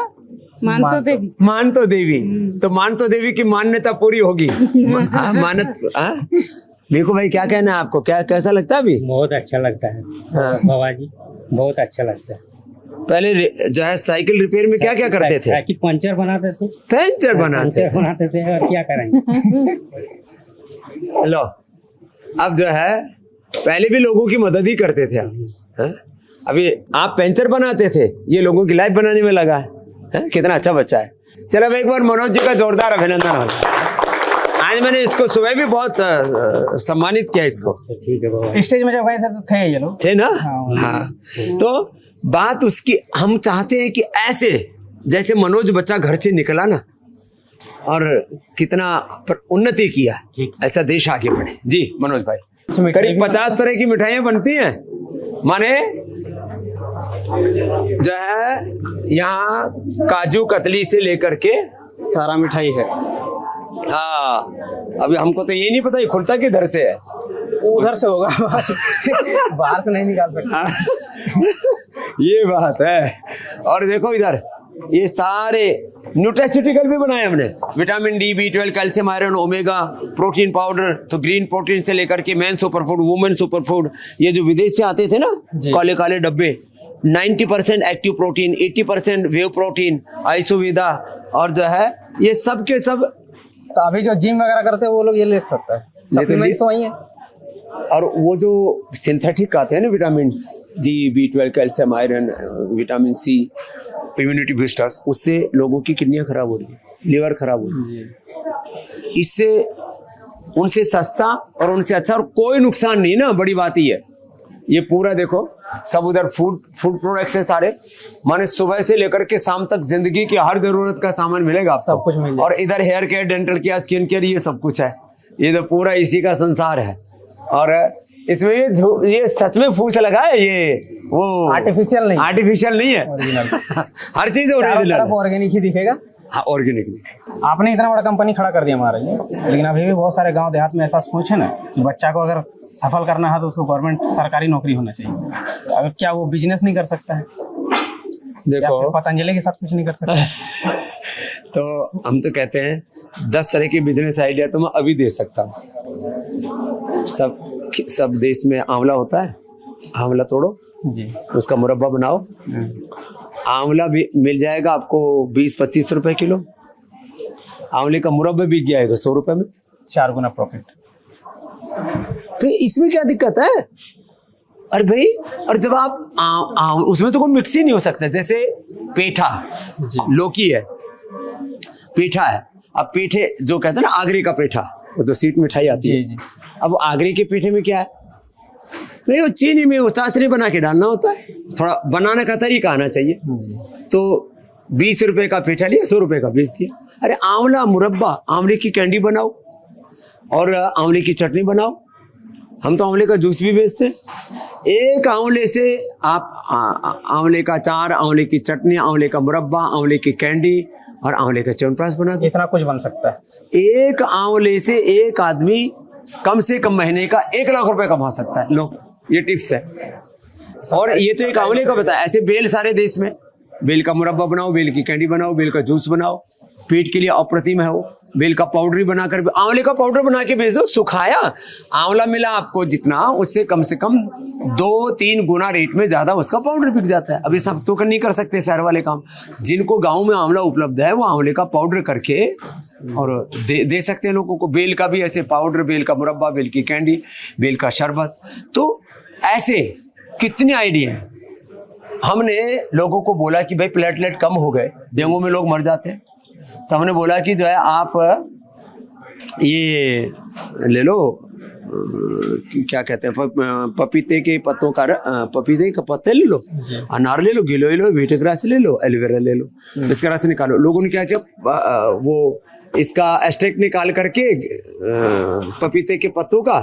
मानतो देवी। मानतो देवी। तो मानतो देवी की मान्यता पूरी होगी। मीकू भाई क्या कहना है आपको, क्या कैसा लगता है अभी? बहुत अच्छा लगता है बाबा जी, बहुत अच्छा लगता है। पहले जो है साइकिल रिपेयर में क्या क्या करते थे? साइकिल पंचर बनाते थे। पंचर बनाते थे और क्या करेंगे। लो अब जो है पहले भी लोगों की मदद ही करते थे आप, हैं? अभी आप पेंचर बनाते थे, ये लोगों की लाइफ बनाने में लगा है। कितना अच्छा बच्चा है। चलो अब एक बार मनोज जी का जोरदार अभिनंदन हो। आज मैंने इसको सुबह भी बहुत सम्मानित किया इसको। ठीक है बाबा। स्टेज में जब गए थे तो थे ये लोग, थे ना? हाँ। तो बात उसकी, हम चाहते हैं कि ऐसे जैसे मनोज बच्चा घर से निकला ना और कितना उन्नति किया, ऐसा देश आगे बढ़े। जी मनोज भाई, करीब 50 तरह की मिठाइयाँ बनती हैं, माने जो है यहाँ काजू कतली से लेकर के सारा मिठाई है। हाँ, अभी हमको तो ये नहीं पता ये खुलता किधर से है। उधर से होगा, बाहर से नहीं निकाल सकते। ये बात है। और देखो इधर ये सारे न्यूट्रास्यूटिकल भी बनाए हमने, vitamin D, B12, calcium, iron, omega, protein powder, तो ग्रीन प्रोटीन से लेकर के main super food, women super food, ये जो विदेश से आते थे ना काले काले डब्बे, 90% एक्टिव प्रोटीन, 80% वेव प्रोटीन, आइसोविदा, और जो है ये सब के सब। तो अभी जो जिम वगैरह करते हैं वो लोग ये ले सकते हैं, सप्लीमेंट्स वही है। और वो जो सिंथेटिक आते हैं ना, vitamin D, B12, calcium, iron, vitamin C, immunity boosters, उससे लोगों की किडनियां खराब हो रही है, लिवर खराब हो रही है। इससे उनसे सस्ता और उनसे अच्छा और कोई नुकसान नहीं ना। बड़ी बात ही है ये पूरा देखो सब उधर फूड प्रोडक्ट्स है सारे, माने सुबह से लेकर के शाम तक जिंदगी की हर जरूरत का सामान मिलेगा आपको, सब कुछ मिलेगा। और इधर hair care, dental care, skin care, ये सब कुछ है। ये तो पूरा इसी का संसार है। और इसमें ये सच में फूस लगा है, ये वो आर्टिफिशियल नहीं है, ओरिजिनल। हर चीज ओरिजिनल, ऑर्गेनिक ही दिखेगा। हाँ ऑर्गेनिक। आपने इतना बड़ा कंपनी खड़ा कर दिया हमारे लिए, लेकिन अभी भी बहुत सारे गांव देहात में ऐसा सोच है ना कि बच्चा को अगर सफल करना है तो उसको गवर्नमेंट सरकारी नौकरी होना चाहिए। अगर क्या वो बिजनेस नहीं कर सकता है? देखो पतंजलि के साथ कुछ नहीं कर सकता। तो हम तो कहते हैं 10 तरह की बिजनेस आइडिया तो मैं अभी दे सकता हूँ। सब देश में आंवला होता है, आंवला तोड़ो जी, उसका मुरब्बा बनाओ, आंवला भी मिल जाएगा आपको 20-25 रुपए किलो। आंवले का मुरब्बा बिक जाएगा 100 रुपए में, 4 गुना प्रॉफिट। तो इसमें क्या दिक्कत है? अरे भाई, और जब आप उसमें तो कोई मिक्स ही नहीं हो सकता। जैसे पेठा, लौकी है, पेठा है। अब पेठे जो कहते हैं ना आगरे का पेठा, वो जो सीट मिठाई आती है, अब आगरे के पेठे में क्या है नहीं, वो चीनी में वो चाशनी बना के डालना होता है, थोड़ा बनाने का तरीका आना चाहिए। तो 20 रुपए का पेठा लिया, 100 रुपए का बेच दिया। अरे आंवला मुरब्बा, आंवले की कैंडी बनाओ और आंवले की चटनी बनाओ। हम तो आंवले का जूस भी बेचते हैं। एक आंवले से आप आंवले का अचार, आंवले की चटनी, आंवले का मुरब्बा, आंवले की कैंडी और आंवले का च्यवनप्राश बना दो। इतना कुछ बन सकता है। एक आंवले से एक आदमी कम से कम महीने का 1 लाख रुपए कमा सकता है। लो ये टिप्स है। और ये तो एक आंवले का बताया, ऐसे बेल सारे देश में, बेल का मुरब्बा बनाओ, बेल की कैंडी बनाओ, बेल का जूस बनाओ, पेट के लिए अप्रतिम है वो। बेल का पाउडर बनाकर, आंवले का पाउडर बना के बेच दो, सुखाया आंवला मिला आपको जितना, उससे कम से कम 2-3 गुना रेट में ज्यादा उसका पाउडर बिक जाता है। अभी सब तो नहीं कर सकते शहर वाले काम। जिनको गांव में आंवला उपलब्ध है वो आंवले का पाउडर करके और दे सकते हैं लोगों को। बेल का भी ऐसे पाउडर, बेल का मुरब्बा, बेल की कैंडी, बेल का शरबत, तो ऐसे कितने आइडिया हैं। हमने लोगों को बोला कि भाई प्लेटलेट कम हो गए, डेंगू में लोग मर जाते हैं, तो हमने बोला कि जो है आप ये ले लो, क्या कहते हैं, पपीते के पत्तों का, पपीते का पत्ते ले लो, अनार ले लो, गिलोय लो, वीटग्रास ले लो, एलोवेरा ले लो, इसका रस निकालो। लोगों ने क्या किया, वो इसका एक्सट्रैक्ट निकाल करके पपीते के पत्तों का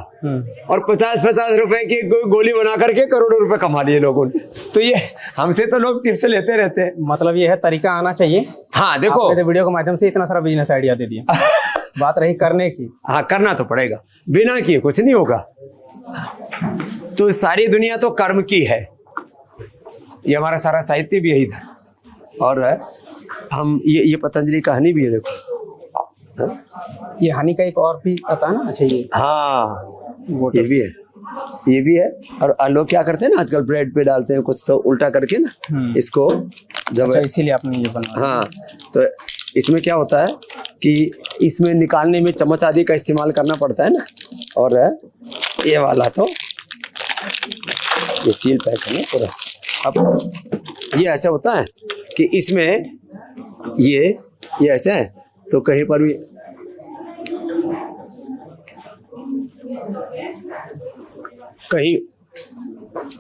और 50-50 रुपए की गोली बना करके करोड़ों रुपए कमा लिए लोगों ने। तो ये हमसे तो लोग टिप्स लेते रहते हैं। मतलब ये है तरीका आना चाहिए। हाँ देखो, आपने तो वीडियो के माध्यम से इतना सारा बिजनेस आइडिया दे दिया। बात रही करने की, हाँ करना तो पड़ेगा, बिना किए कुछ नहीं होगा। तो सारी दुनिया तो कर्म की है, ये हमारा सारा साहित्य भी यही था। और हम ये पतंजलि का हनी भी है, देखो। ये हनी का एक और भी आता है ना, अच्छा ये हाँ, ये Waters। भी है, ये भी है। और लोग क्या करते हैं ना आजकल, ब्रेड पे डालते हैं कुछ तो उल्टा करके ना, इसको जब अच्छा इसीलिए आपने ये बनवाया। हाँ, तो इसमें क्या होता है कि इसमें निकालने में चम्मच आदि का इस्तेमाल करना पड़ता है ना। और ये वाला तो ये सील पैक है ना पूरा। अब ये ऐसा होता है कि इसमें ये ऐसा है, तो कहीं पर भी कहीं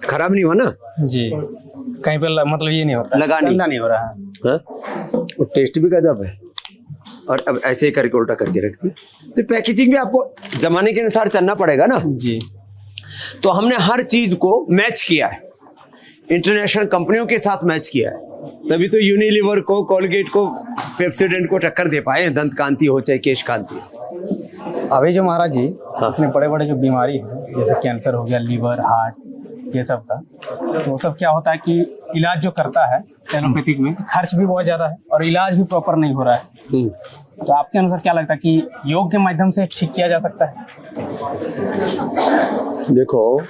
खराब नहीं हुआ ना, जी, कहीं पे मतलब ये नहीं होता, लगा नहीं। गंदा नहीं हो रहा है। हाँ? और टेस्ट भी गजब है। और अब ऐसे ही करके उल्टा करके रखती, तो पैकेजिंग भी आपको जमाने के अनुसार चलना पड़ेगा ना। जी, तो हमने हर चीज को मैच किया है, इंटरनेशनल कंपनियों के साथ मैच किया है, तभी तो यूनिलीवर को, कोलगेट को, पेप्सोडेंट को टक्कर दे पाए, दंत कांति हो चाहे केश कांति। अभी जो महाराज जी हाँ। इतने बड़े बड़े जो बीमारी है, जैसे कैंसर हो गया, लीवर, हार्ट, ये सब का, तो वो सब क्या होता है कि इलाज जो करता है एलोपैथिक में खर्च भी बहुत ज्यादा है और इलाज भी प्रॉपर नहीं हो रहा है। तो आपके अनुसार क्या लगता है कि योग के माध्यम से ठीक किया जा सकता है? देखो,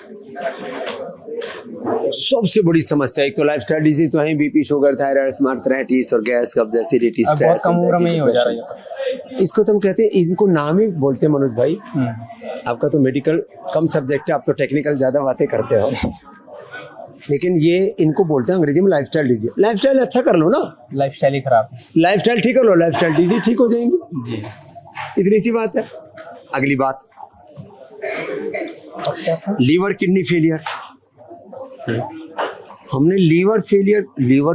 सबसे बड़ी समस्या एक तो लाइफस्टाइल डिजीज तो है, बीपी, शुगर, थायराइड, आर्थराइटिस और गैस, कब्ज, एसिडिटी, और बहुत स्ट्रेस, कम उम्र में ही हो जा रहा है ये सब। इसको तो हम कहते हैं, इनको नाम ही बोलते हैं मनोज भाई। आपका तो मेडिकल कम सब्जेक्ट है, आप तो टेक्निकल ज्यादा बातें करते हो, लेकिन ये इनको बोलते हैं अंग्रेजी में लाइफस्टाइल डिजीज। लाइफस्टाइल अच्छा कर लो ना, लाइफस्टाइल ही खराब है। लाइफस्टाइल ठीक कर लो, लाइफस्टाइल डिजीज ठीक हो जाएंगी। जी, इतनी सी बात है। अगली बात, लीवर किडनी फेलियर। हमने लीवर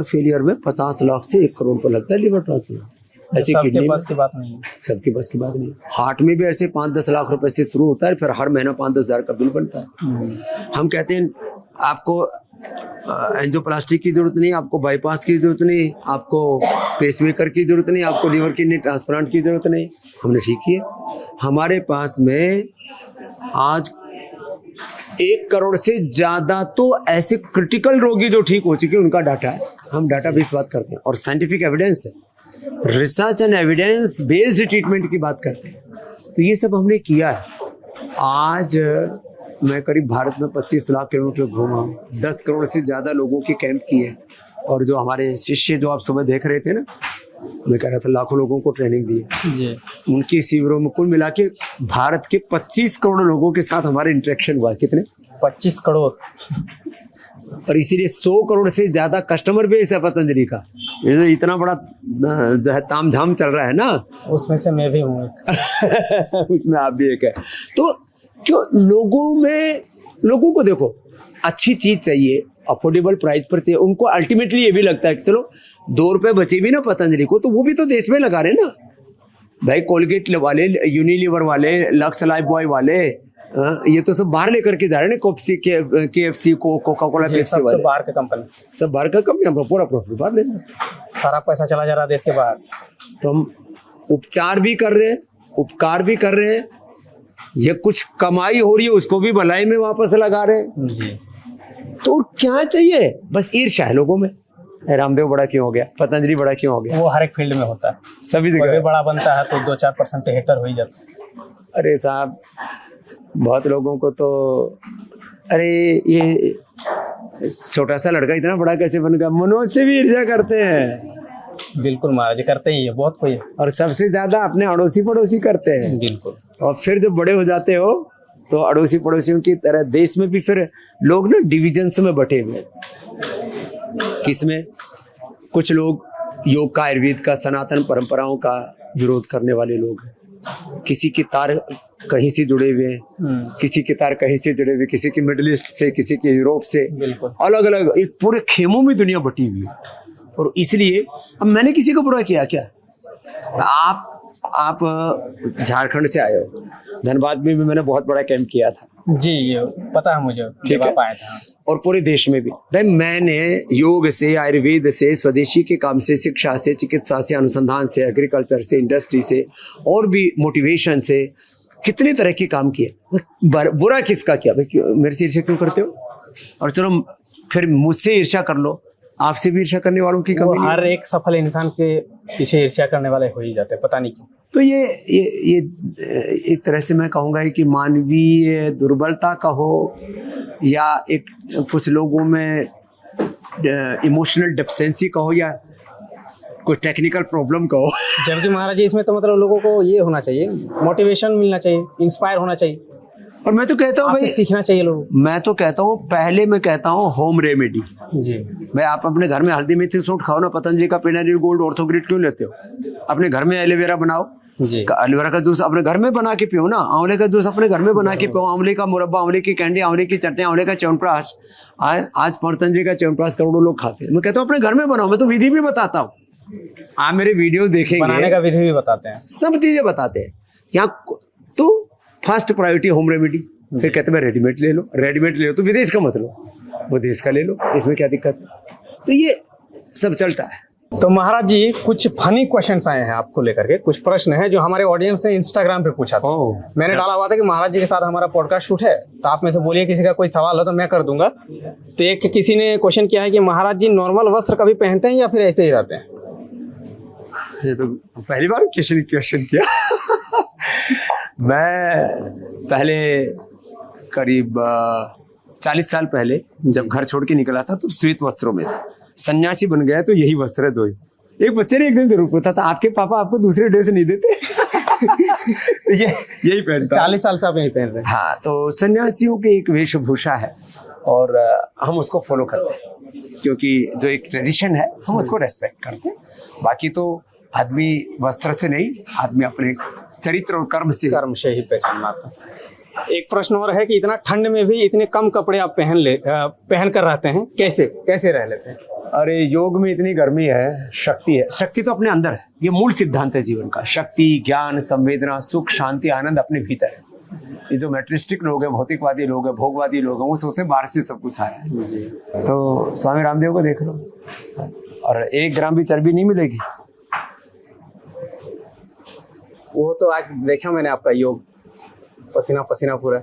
फेलियर में 50 लाख से 1 करोड़ को लगता है लीवर ट्रांसप्लांट। ऐसी सबके किडनी पास की बात नहीं है। सबके बस की बात नहीं। हार्ट में भी ऐसे 5-10 लाख रुपए से शुरू होता है, फिर हर महीना 5-10 हजार का बिल बनता है। हम कहते हैं आपको एंजियोप्लास्टी की जरूरत नहीं, आपको बाईपास की जरूरत नहीं, आपको पेसमेकर की जरूरत नहीं, आपको लीवर किडनी ट्रांसप्लांट की जरूरत नहीं। हमने ठीक किया। हमारे पास में आज 1 करोड़ से ज्यादा तो ऐसे क्रिटिकल रोगी जो ठीक हो चुके हैं उनका डाटा है। हम डाटा बेस्ड बात करते हैं और साइंटिफिक एविडेंस है, research and evidence based treatment की बात करते हैं। तो ये सब हमने किया है। आज मैं करीब भारत में 25 लाख किलोमीटर घूमा हूँ, 10 करोड़ से ज़्यादा लोगों के कैंप किए, और जो हमारे शिष्य जो आप सुबह देख रहे थे ना, मैं कह रहा था लाखों लोगों को ट्रेनिंग दी जी, उनके शिविरों में। कुल मिला के भारत के 25 करोड़ लोगों के साथ हमारे इंटरेक्शन हुआ। कितने? 25 करोड़। और इसीलिए 100 करोड़ से ज्यादा कस्टमर बेस है पतंजलि का। ये जो इतना बड़ा जो है तामझाम चल रहा है ना, उसमें से मैं भी हूँ एक। उसमें आप भी एक है। तो क्यों लोगों को देखो, अच्छी चीज चाहिए, अफोर्डेबल प्राइस पर चाहिए। उनको अल्टीमेटली ये भी लगता है कि चलो 2 रुपए बचे भी ना पतंजलि को, तो वो भी तो देश में लगा रहे ना भाई। कोलगेट वाले, यूनिलीवर वाले, लक्स लाइफ बॉय वाले, ये तो सब बाहर लेकर के जा रहे हैं ना। KFC को, कोका कोला, पेप्सी सब वाले, तो बाहर का कंपनी, सब बाहर का कंपनी, पूरा प्रॉफिट बाहर ले रहे हैं। सारा पैसा चला जा रहा है देश के बाहर। तो हम उपचार भी कर रहे हैं, उपकार भी कर रहे हैं, ये कुछ कमाई हो रही है उसको भी भलाई में वापस लगा रहे हैं। जी, तो क्या चाहिए? बस ईर्ष्या है लोगों में। रामदेव बड़ा क्यों हो गया, पतंजलि बड़ा क्यों हो गया, वो हर एक फील्ड में होता है। सभी कोई जगह। भी बड़ा बनता है तो 2-4% हेटर हो ही जाता है। अरे साहब, बहुत लोगों को तो, अरे ये छोटा सा लड़का इतना बड़ा कैसे बन गया, मनोज से भी ईर्ष्या करते हैं। बिल्कुल महाराज जी, करते ही है, बहुत कोई है। और सबसे ज्यादा अपने अड़ोसी पड़ोसी करते हैं। बिल्कुल। और फिर जब बड़े हो जाते हो तो अड़ोसी पड़ोसियों की तरह देश में भी फिर लोग ना डिविजन्स में बटे हुए हैं। किसमें? कुछ लोग योग का, आयुर्वेद का, सनातन परंपराओं का विरोध करने वाले लोग हैं। किसी की तार कहीं से जुड़े हुए हैं, किसी की तार कहीं से जुड़े हुए, किसी की मिडिल ईस्ट से, किसी के यूरोप से, बिल्कुल अलग अलग एक पूरे खेमों में दुनिया बटी हुई है। और इसलिए अब मैंने किसी को बुरा किया क्या? आप झारखंड से आए हो, धनबाद में भी मैंने बहुत बड़ा कैंप किया था जी, ये पता है मुझे, जब आप आए थे। और पूरे देश में भी भाई मैंने योग से, आयुर्वेद से, स्वदेशी के काम से, शिक्षा से, चिकित्सा से, अनुसंधान से, एग्रीकल्चर से, इंडस्ट्री से, और भी मोटिवेशन से कितने तरह के काम किए। बुरा किसका किया भाई? मेरे से ईर्ष्या क्यों करते हो? और चलो फिर मुझसे ईर्ष्या कर लो, आपसे भी ईर्ष्या करने वालों की वो कमी नहीं। हर एक सफल इंसान के पीछे ईर्ष्या करने वाले हो ही जाते हैं, पता नहीं क्यों। तो ये एक तरह से मैं कहूँगा कि मानवीय दुर्बलता कहो या एक कुछ लोगों में इमोशनल डेफिशिएंसी कहो या कोई टेक्निकल प्रॉब्लम कहो। जबकि महाराज जी इसमें तो मतलब लोगों को ये होना चाहिए, मोटिवेशन मिलना चाहिए, इंस्पायर होना चाहिए, और मैं तो कहता हूँ आपसे भाई, सीखना चाहिए लोगों मैं तो कहता हूँ पहले मैं कहता हूँ होम रेमेडी। को। जी भाई आप अपने घर में हल्दी मेथी सूट खाओ ना, पतंजलि का पेनारिल गोल्ड ऑर्थोग्रिड क्यों लेते हो? अपने घर में एलोवेरा बनाओ, जी एलोवेरा का जूस अपने घर में बना के पियो ना, आंवले का जूस अपने घर में बना के पियो, आंवले का मुरब्बा, आंवले की कैंडी, आंवले की चटनी, आंवले का च्यवनप्राश। आज पतंजलि का च्यवनप्राश करोड़ों लोग खाते हैं। मैं कहता हूँ अपने घर में बनाओ, मैं तो विधि भी बताता हूँ। आप मेरे वीडियो देखेंगे, बनाने का विधि भी बताते हैं। सब चीजें बताते हैं यहाँ। तो फर्स्ट प्रायोरिटी होम रेमेडी, फिर कहते हैं रेडीमेड ले लो, रेडीमेड ले लो तो विदेश का मत लो, वो देश का ले लो, इसमें क्या दिक्कत है? तो ये सब चलता है। तो महाराज जी कुछ फनी क्वेश्चंस आए हैं आपको लेकर के, कुछ प्रश्न हैं जो हमारे ऑडियंस ने इंस्टाग्राम पे पूछा था। मैंने डाला हुआ था कि महाराज जी के साथ हमारा पॉडकास्ट शूट है, तो आप में से बोलिए किसी का कोई सवाल हो तो मैं कर दूंगा। तो एक किसी ने क्वेश्चन किया है कि महाराज जी नॉर्मल वस्त्र कभी पहनते हैं या फिर ऐसे ही रहते हैं? ये तो पहली बार किसी ने क्वेश्चन किया। मैं पहले करीब 40 साल पहले जब घर छोड़ के निकला था तो श्वेत वस्त्रों में था। सन्यासी बन गया तो यही वस्त्र है, दो ही। एक बच्चे ने एक दिन जरूर पूछा था, आपके पापा आपको दूसरे ड्रेस नहीं देते? तो यही पहनता। 40 साल से आप यही पहन रहे हैं? हाँ, तो सन्यासियों की एक वेशभूषा है और हम उसको फॉलो करते हैं, क्योंकि जो एक ट्रेडिशन है हम उसको रेस्पेक्ट करते हैं। बाकी तो आदमी वस्त्र से नहीं, आदमी अपने चरित्र और कर्म से ही पहचान पाता है। एक प्रश्न और है कि इतना ठंड में भी इतने कम कपड़े आप पहन कर रहते हैं, कैसे रह लेते हैं? अरे योग में इतनी गर्मी है, शक्ति है। शक्ति तो अपने अंदर है, ये मूल सिद्धांत है जीवन का। शक्ति, ज्ञान, संवेदना, सुख, शांति, आनंद अपने भीतर है। ये जो मैटेरियलिस्टिक लोग हैं, भौतिकवादी लोग हैं, भोगवादी लोग हैं, वो सोचते हैं बाहर से सब कुछ आया है। तो स्वामी रामदेव को देख लो, और 1 ग्राम भी चर्बी नहीं मिलेगी। वो तो आज देखा मैंने आपका योग, पसीना पसीना पूरा।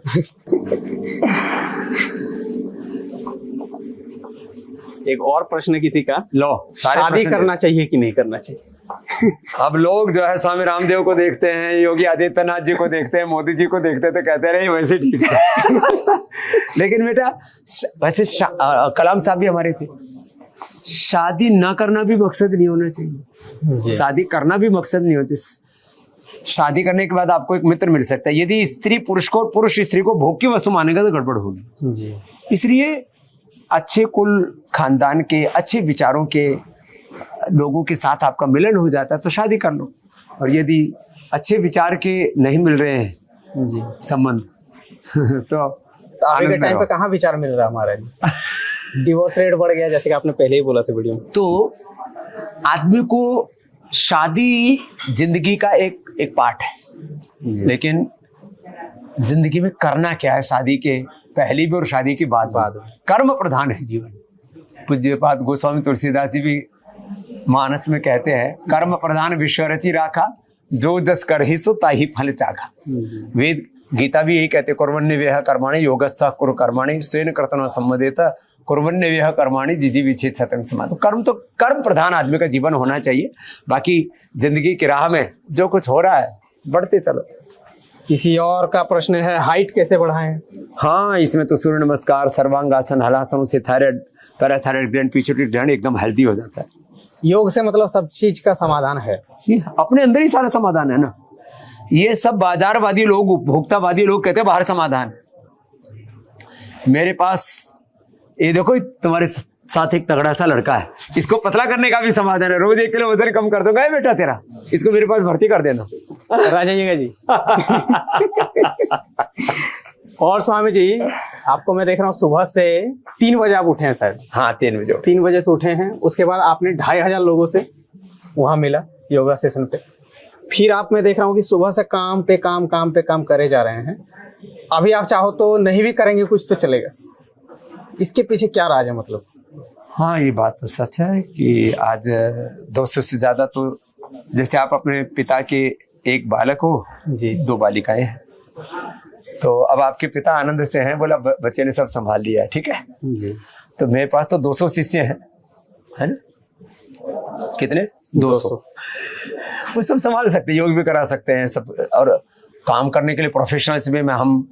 एक और प्रश्न किसी का, लो, शादी करना चाहिए कि नहीं करना चाहिए? अब लोग जो है स्वामी रामदेव को देखते हैं, योगी आदित्यनाथ जी को देखते हैं, मोदी जी को देखते हैं, तो कहते रहे वैसे ठीक है। लेकिन बेटा वैसे कलाम साहब भी हमारे थे। शादी ना करना भी मकसद नहीं होना चाहिए, शादी करना भी मकसद नहीं होती। शादी करने के बाद आपको एक मित्र मिल सकता है। यदि स्त्री पुरुष को और पुरुष स्त्री को भोग की वस्तु मानेगा तो गड़बड़ होगी जी। इसलिए अच्छे कुल खानदान के, अच्छे विचारों के लोगों के साथ आपका मिलन हो जाता है तो शादी कर लो। और यदि अच्छे विचार के नहीं मिल रहे हैं जी संबंध तो अभी के टाइम पे कहाँ विचार मिल रहा है हमारा? डिवोर्स रेट बढ़ गया, जैसे कि आपने पहले ही बोला था वीडियो में। तो आदमी को शादी जिंदगी का एक पार्ट है, लेकिन जिंदगी में करना क्या है शादी के पहले भी और शादी के बाद कर्म प्रधान है जीवन। पूज्यपाद गोस्वामी तुलसीदास जी भी मानस में कहते हैं, कर्म प्रधान विश्व रचि राखा, जो जस कर ही सो ताही फल चाखा। वेद गीता भी यही कहते, कुर्वन्य व्यह कर्माणि योगस्थ कुरु कर्माणि स्वेन कर्तन सम्मदेत कुर्वन्य व्यह कर्माणि जिजी विच्छेद सतंग समाध। तो कर्म प्रधान आदमी का जीवन होना चाहिए। बाकी जिंदगी की राह में जो कुछ हो रहा है बढ़ते चलो। किसी और का प्रश्न है, हाइट कैसे बढ़ाएं? हाँ, इसमें तो सूर्य नमस्कार, सर्वांगासन, हलासन से thyroid, parathyroid gland, pituitary gland एकदम हेल्दी हो जाता है। योग से मतलब सब चीज का समाधान है, अपने अंदर ही सारा समाधान है ना। ये सब बाजारवादी लोग, उपभोक्तावादी लोग कहते हैं बाहर समाधान। मेरे पास ये देखो, तुम्हारे साथ एक तगड़ा सा लड़का है, इसको पतला करने का भी समाधान है। रोज 1 किलो वजन कम कर दूंगा बेटा तेरा, इसको मेरे पास भर्ती कर देना। आ जाइएगा जी। और स्वामी जी, आपको मैं देख रहा हूँ सुबह से 3 बजे आप उठे हैं शायद। हाँ, 3 बजे 3 बजे से उठे हैं। उसके बाद आपने 2500 लोगों से वहां मिला योगा सेशन पे। फिर आप मैं देख रहा हूँ कि सुबह से काम पे काम करे जा रहे हैं। अभी आप चाहो तो नहीं भी करेंगे कुछ तो चलेगा, इसके पीछे क्या राज है मतलब? हाँ, ये बात तो सच है कि आज 200 से ज्यादा, तो जैसे आप अपने पिता के एक बालक हो जी, 2 बालिकाएं हैं, तो अब आपके पिता आनंद से हैं, बोला बच्चे ने सब संभाल लिया है, ठीक है जी। तो मेरे पास तो 200 शिष्य हैं, है ना, कितने 200। वो सब संभाल सकते हैं, योग भी करा सकते हैं सब। और काम करने के लिए प्रोफेशनल्स में हम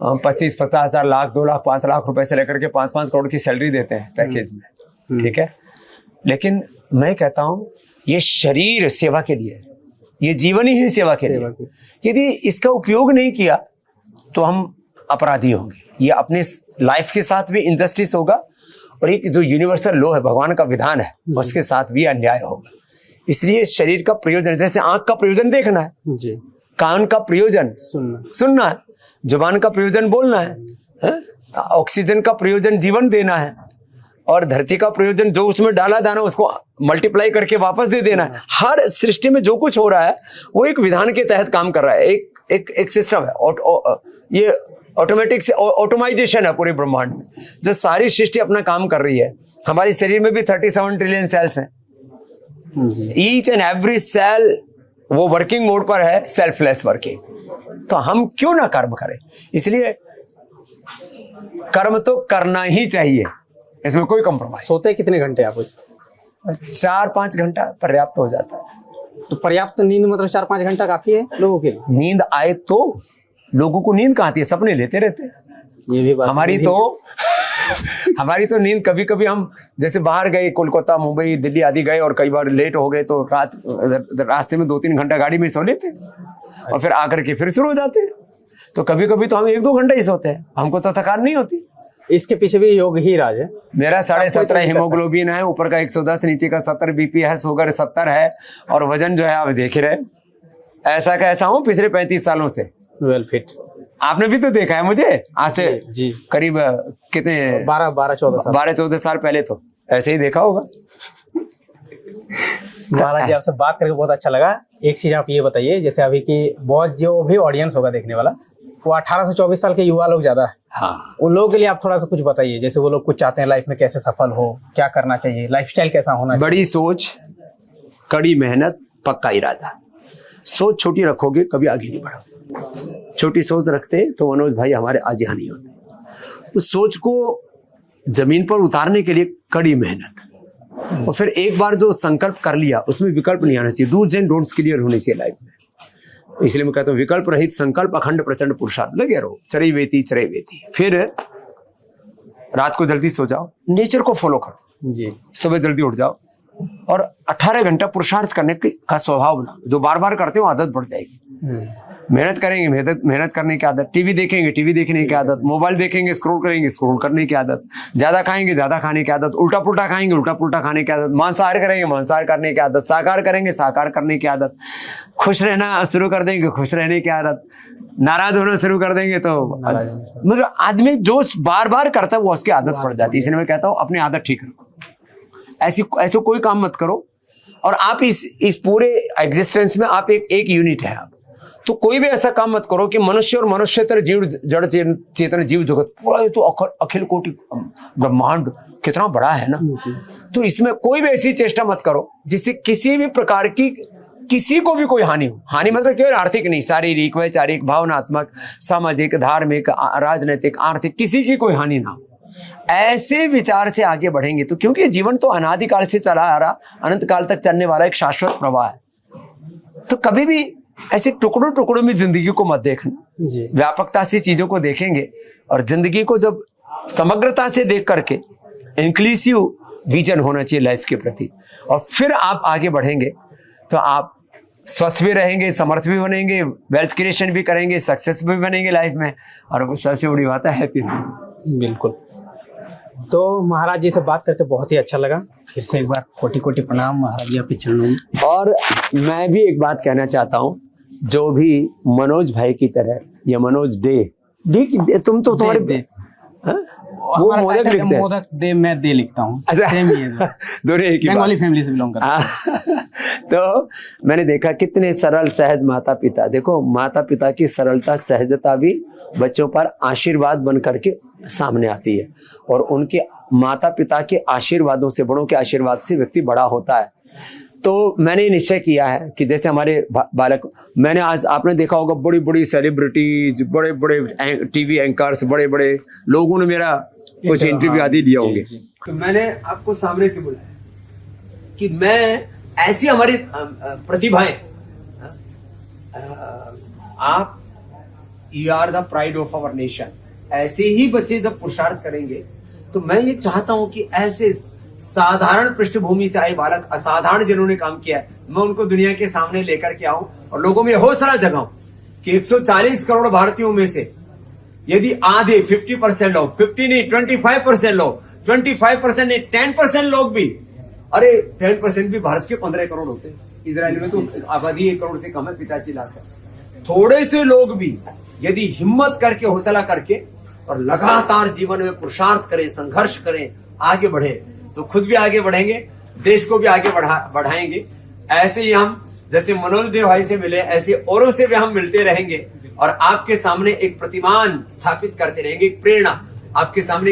25-50 हज़ार, लाख, 2 लाख, 5 लाख रुपए से लेकर के 5-5 करोड़ की सैलरी देते हैं पैकेज में, ठीक है। लेकिन मैं कहता हूं ये शरीर सेवा के लिए है, ये जीवन ही है सेवा के लिए। यदि इसका उपयोग नहीं किया तो हम अपराधी होंगे, ये अपने लाइफ के साथ भी इनजस्टिस होगा, और एक जो यूनिवर्सल लॉ है, भगवान का विधान है, उसके साथ भी अन्याय होगा। इसलिए शरीर का प्रयोजन, जैसे आंख का प्रयोजन देखना है जी, कान का प्रयोजन सुनना है, जुबान का प्रयोजन बोलना है, ऑक्सीजन का प्रयोजन जीवन देना है, और धरती का प्रयोजन जो उसमें डाला दाना उसको मल्टीप्लाई करके वापस दे देना है। हर सृष्टि में जो कुछ हो रहा है वो एक विधान के तहत काम कर रहा है, एक सिस्टम है। ये ऑटोमेटिक से ऑटोमाइजेशन है पूरे ब्रह्मांड में, जो सारी सृष्टि अपना काम कर रही है। हमारे शरीर में भी 37 ट्रिलियन सेल्स हैं, ईच एंड एवरी सेल वो वर्किंग मोड पर है, सेल्फलेस वर्किंग। तो हम क्यों ना कर्म करें? इसलिए कर्म तो करना ही चाहिए, इसमें कोई कॉम्प्रोमाइज। सोते कितने घंटे आप? 4-5 घंटा पर्याप्त हो जाता है। तो पर्याप्त नींद मतलब 4-5 घंटा काफी है लोगों के लिए? नींद आए तो, लोगों को नींद कहाँ आती है, सपने लेते रहते हैं। ये भी बात हमारी तो नींद कभी कभी हम जैसे बाहर गए, कोलकाता, मुंबई, दिल्ली आदि गए, और कई बार लेट हो गए तो रास्ते में 2-3 घंटा गाड़ी में सो लेते और फिर आकर के फिर शुरू हो जाते। तो कभी कभी तो हम 1-2 घंटा ही सोते हैं, हमको तो थकान नहीं होती। इसके पीछे भी योग ही राज है। मेरा 17.5 हीमोग्लोबिन है, ऊपर का 110, नीचे का 70 बीपी है, शुगर 70 है, और वजन जो है आप देख रहे हैं, ऐसा का ऐसा हूँ पिछले 35 सालों से। Well fit. आपने भी तो देखा है मुझे आज से जी करीब कितने 12-14 साल पहले, तो ऐसे ही देखा होगा। महाराज जी, आपसे बात करके बहुत अच्छा लगा। एक चीज आप ये बताइए, जैसे अभी की बहुत जो भी ऑडियंस होगा देखने वाला, वो 18 से 24 साल के युवा लोग ज्यादा है। हाँ, उन लोगों के लिए आप थोड़ा सा कुछ बताइए, जैसे वो लोग कुछ चाहते हैं लाइफ में कैसे सफल हो, क्या करना चाहिए, लाइफस्टाइल कैसा होना चाहिए। बड़ी सोच, कड़ी मेहनत, पक्का इरादा। सोच छोटी रखोगे कभी आगे नहीं बढ़ोगे। छोटी सोच रखते तो मनोज भाई हमारे आज यहाँ नहीं होते। उस सोच को जमीन पर उतारने के लिए कड़ी मेहनत, और फिर एक बार जो संकल्प कर लिया उसमें विकल्प नहीं आना चाहिए। डूज एंड डोंट्स क्लियर होने चाहिए लाइफ में। इसलिए मैं कहता हूँ विकल्प रहित संकल्प, अखंड प्रचंड पुरुषार्थ, लगे रहो, चरई वेती। फिर रात को जल्दी सो जाओ, नेचर को फॉलो करो जी, सुबह जल्दी उठ जाओ, और 18 घंटा पुरुषार्थ करने का स्वभाव बनाओ। जो बार बार करते हो आदत बढ़ जाएगी। मेहनत करेंगे, मेहनत करने की आदत, टीवी देखेंगे, टीवी देखने की आदत, मोबाइल देखेंगे, स्क्रॉल करेंगे, स्क्रॉल करने की आदत, ज्यादा खाएंगे, ज्यादा खाने की आदत, उल्टा पुल्टा खाएंगे, उल्टा पुल्टा खाने की आदत, मांसाहार करेंगे, मांसाहार करने की आदत, शाकाहार करेंगे, शाकाहार करने की आदत, खुश रहना शुरू कर देंगे, खुश रहने की आदत, नाराज होना शुरू कर देंगे तो मतलब आदमी जो बार बार करता है वो उसकी आदत पड़ जाती है। इसलिए मैं कहता हूँ अपनी आदत ठीक रखो, ऐसे कोई काम मत करो। और आप इस पूरे एग्जिस्टेंस में आप एक यूनिट है आप, तो कोई भी ऐसा काम मत करो कि मनुष्य और मनुष्यतर जीव, जड़ चेतन जीव जगत पूरा, ये तो अखिल कोटि ब्रह्मांड कितना बड़ा है ना, तो इसमें कोई भी ऐसी चेष्टा मत करो जिससे किसी भी प्रकार की किसी को भी कोई हानि हो। हानि मतलब केवल आर्थिक नहीं, शारीरिक, वैचारिक, भावनात्मक, सामाजिक, धार्मिक, राजनीतिक, आर्थिक, किसी की कोई हानि ना हो। ऐसे विचार से आगे बढ़ेंगे तो, क्योंकि जीवन तो अनादिकाल से चला आ रहा, अनंत काल तक चलने वाला एक शाश्वत प्रवाह है, तो कभी भी ऐसे टुकड़ों टुकड़ों में जिंदगी को मत देखना जी। व्यापकता से चीजों को देखेंगे, और जिंदगी को जब समग्रता से देख करके इंक्लूसिव विजन होना चाहिए लाइफ के प्रति, और फिर आप आगे बढ़ेंगे तो आप स्वस्थ भी रहेंगे, समर्थ भी बनेंगे, वेल्थ क्रिएशन भी करेंगे, सक्सेस भी बनेंगे लाइफ में, और सबसे बड़ी बात है हैप्पी। बिल्कुल। तो महाराज जी से बात करके बहुत ही अच्छा लगा। फिर से एक बार कोटि कोटि प्रणाम महाराज जी आपके चरणों में। और मैं भी एक बात कहना चाहता हूँ, जो भी मनोज भाई की तरह, या मनोज डे तुम तो तुम्हारे वो मोदक लिखते हैं। मोदक दे, मैं दे लिखता हूँ। अच्छा, दोनों एक ही बंगाली फैमिली से बिलोंग करता हूँ। तो मैंने देखा कितने सरल सहज माता पिता, देखो माता पिता की सरलता सहजता भी बच्चों पर आशीर्वाद बन करके सामने आती है, और उनके माता पिता के आशीर्वादों से, बड़ों के आशीर्वाद से व्यक्ति बड़ा होता है। तो मैंने निश्चय किया है कि जैसे हमारे बालक, मैंने आज आपने देखा होगा बड़ी बड़ी सेलिब्रिटीज, बड़े बड़े टीवी एंकर्स, बड़े बड़े लोगों ने मेरा कुछ इंटरव्यू आदि लिया होंगे, तो मैंने आपको सामने से बुलाया कि मैं ऐसी हमारी प्रतिभाएं, आप you are the pride of our nation, ऐसे ही बच्चे जब पुरुषार्थ करेंगे तो मैं ये चाहता हूं कि ऐसे साधारण पृष्ठभूमि से आए बालक, असाधारण जिन्होंने काम किया है, मैं उनको दुनिया के सामने लेकर के आऊं और लोगों में हौसला जगाऊं कि 140 करोड़ भारतीयों में से यदि आधे 50% लोग, 50 नहीं 25% लोग, 25% नहीं 10% लोग भी, अरे 10% भी भारत के 15 करोड़ होते हैं। इजराइल में तो आबादी 1 करोड़ से कम है, 85 लाख है। थोड़े से लोग भी यदि हिम्मत करके, हौसला करके और लगातार जीवन में पुरुषार्थ करें, संघर्ष करें, आगे बढ़े, तो खुद भी आगे बढ़ेंगे, देश को भी आगे बढ़ाएंगे। ऐसे ही हम जैसे मनोज देव भाई से मिले, ऐसे औरों से भी हम मिलते रहेंगे और आपके सामने एक प्रतिमान स्थापित करते रहेंगे, एक प्रेरणा आपके सामने,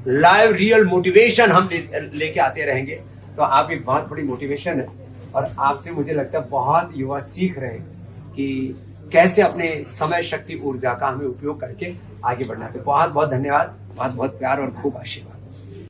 लाइव रियल मोटिवेशन हम लेके आते रहेंगे। तो आप एक बहुत बड़ी मोटिवेशन है और आपसे मुझे लगता है बहुत युवा सीख रहे हैं कि कैसे अपने समय, शक्ति, ऊर्जा का हमें उपयोग करके आगे बढ़ना है। तो बहुत बहुत धन्यवाद, बहुत बहुत प्यार और खूब आशीर्वाद।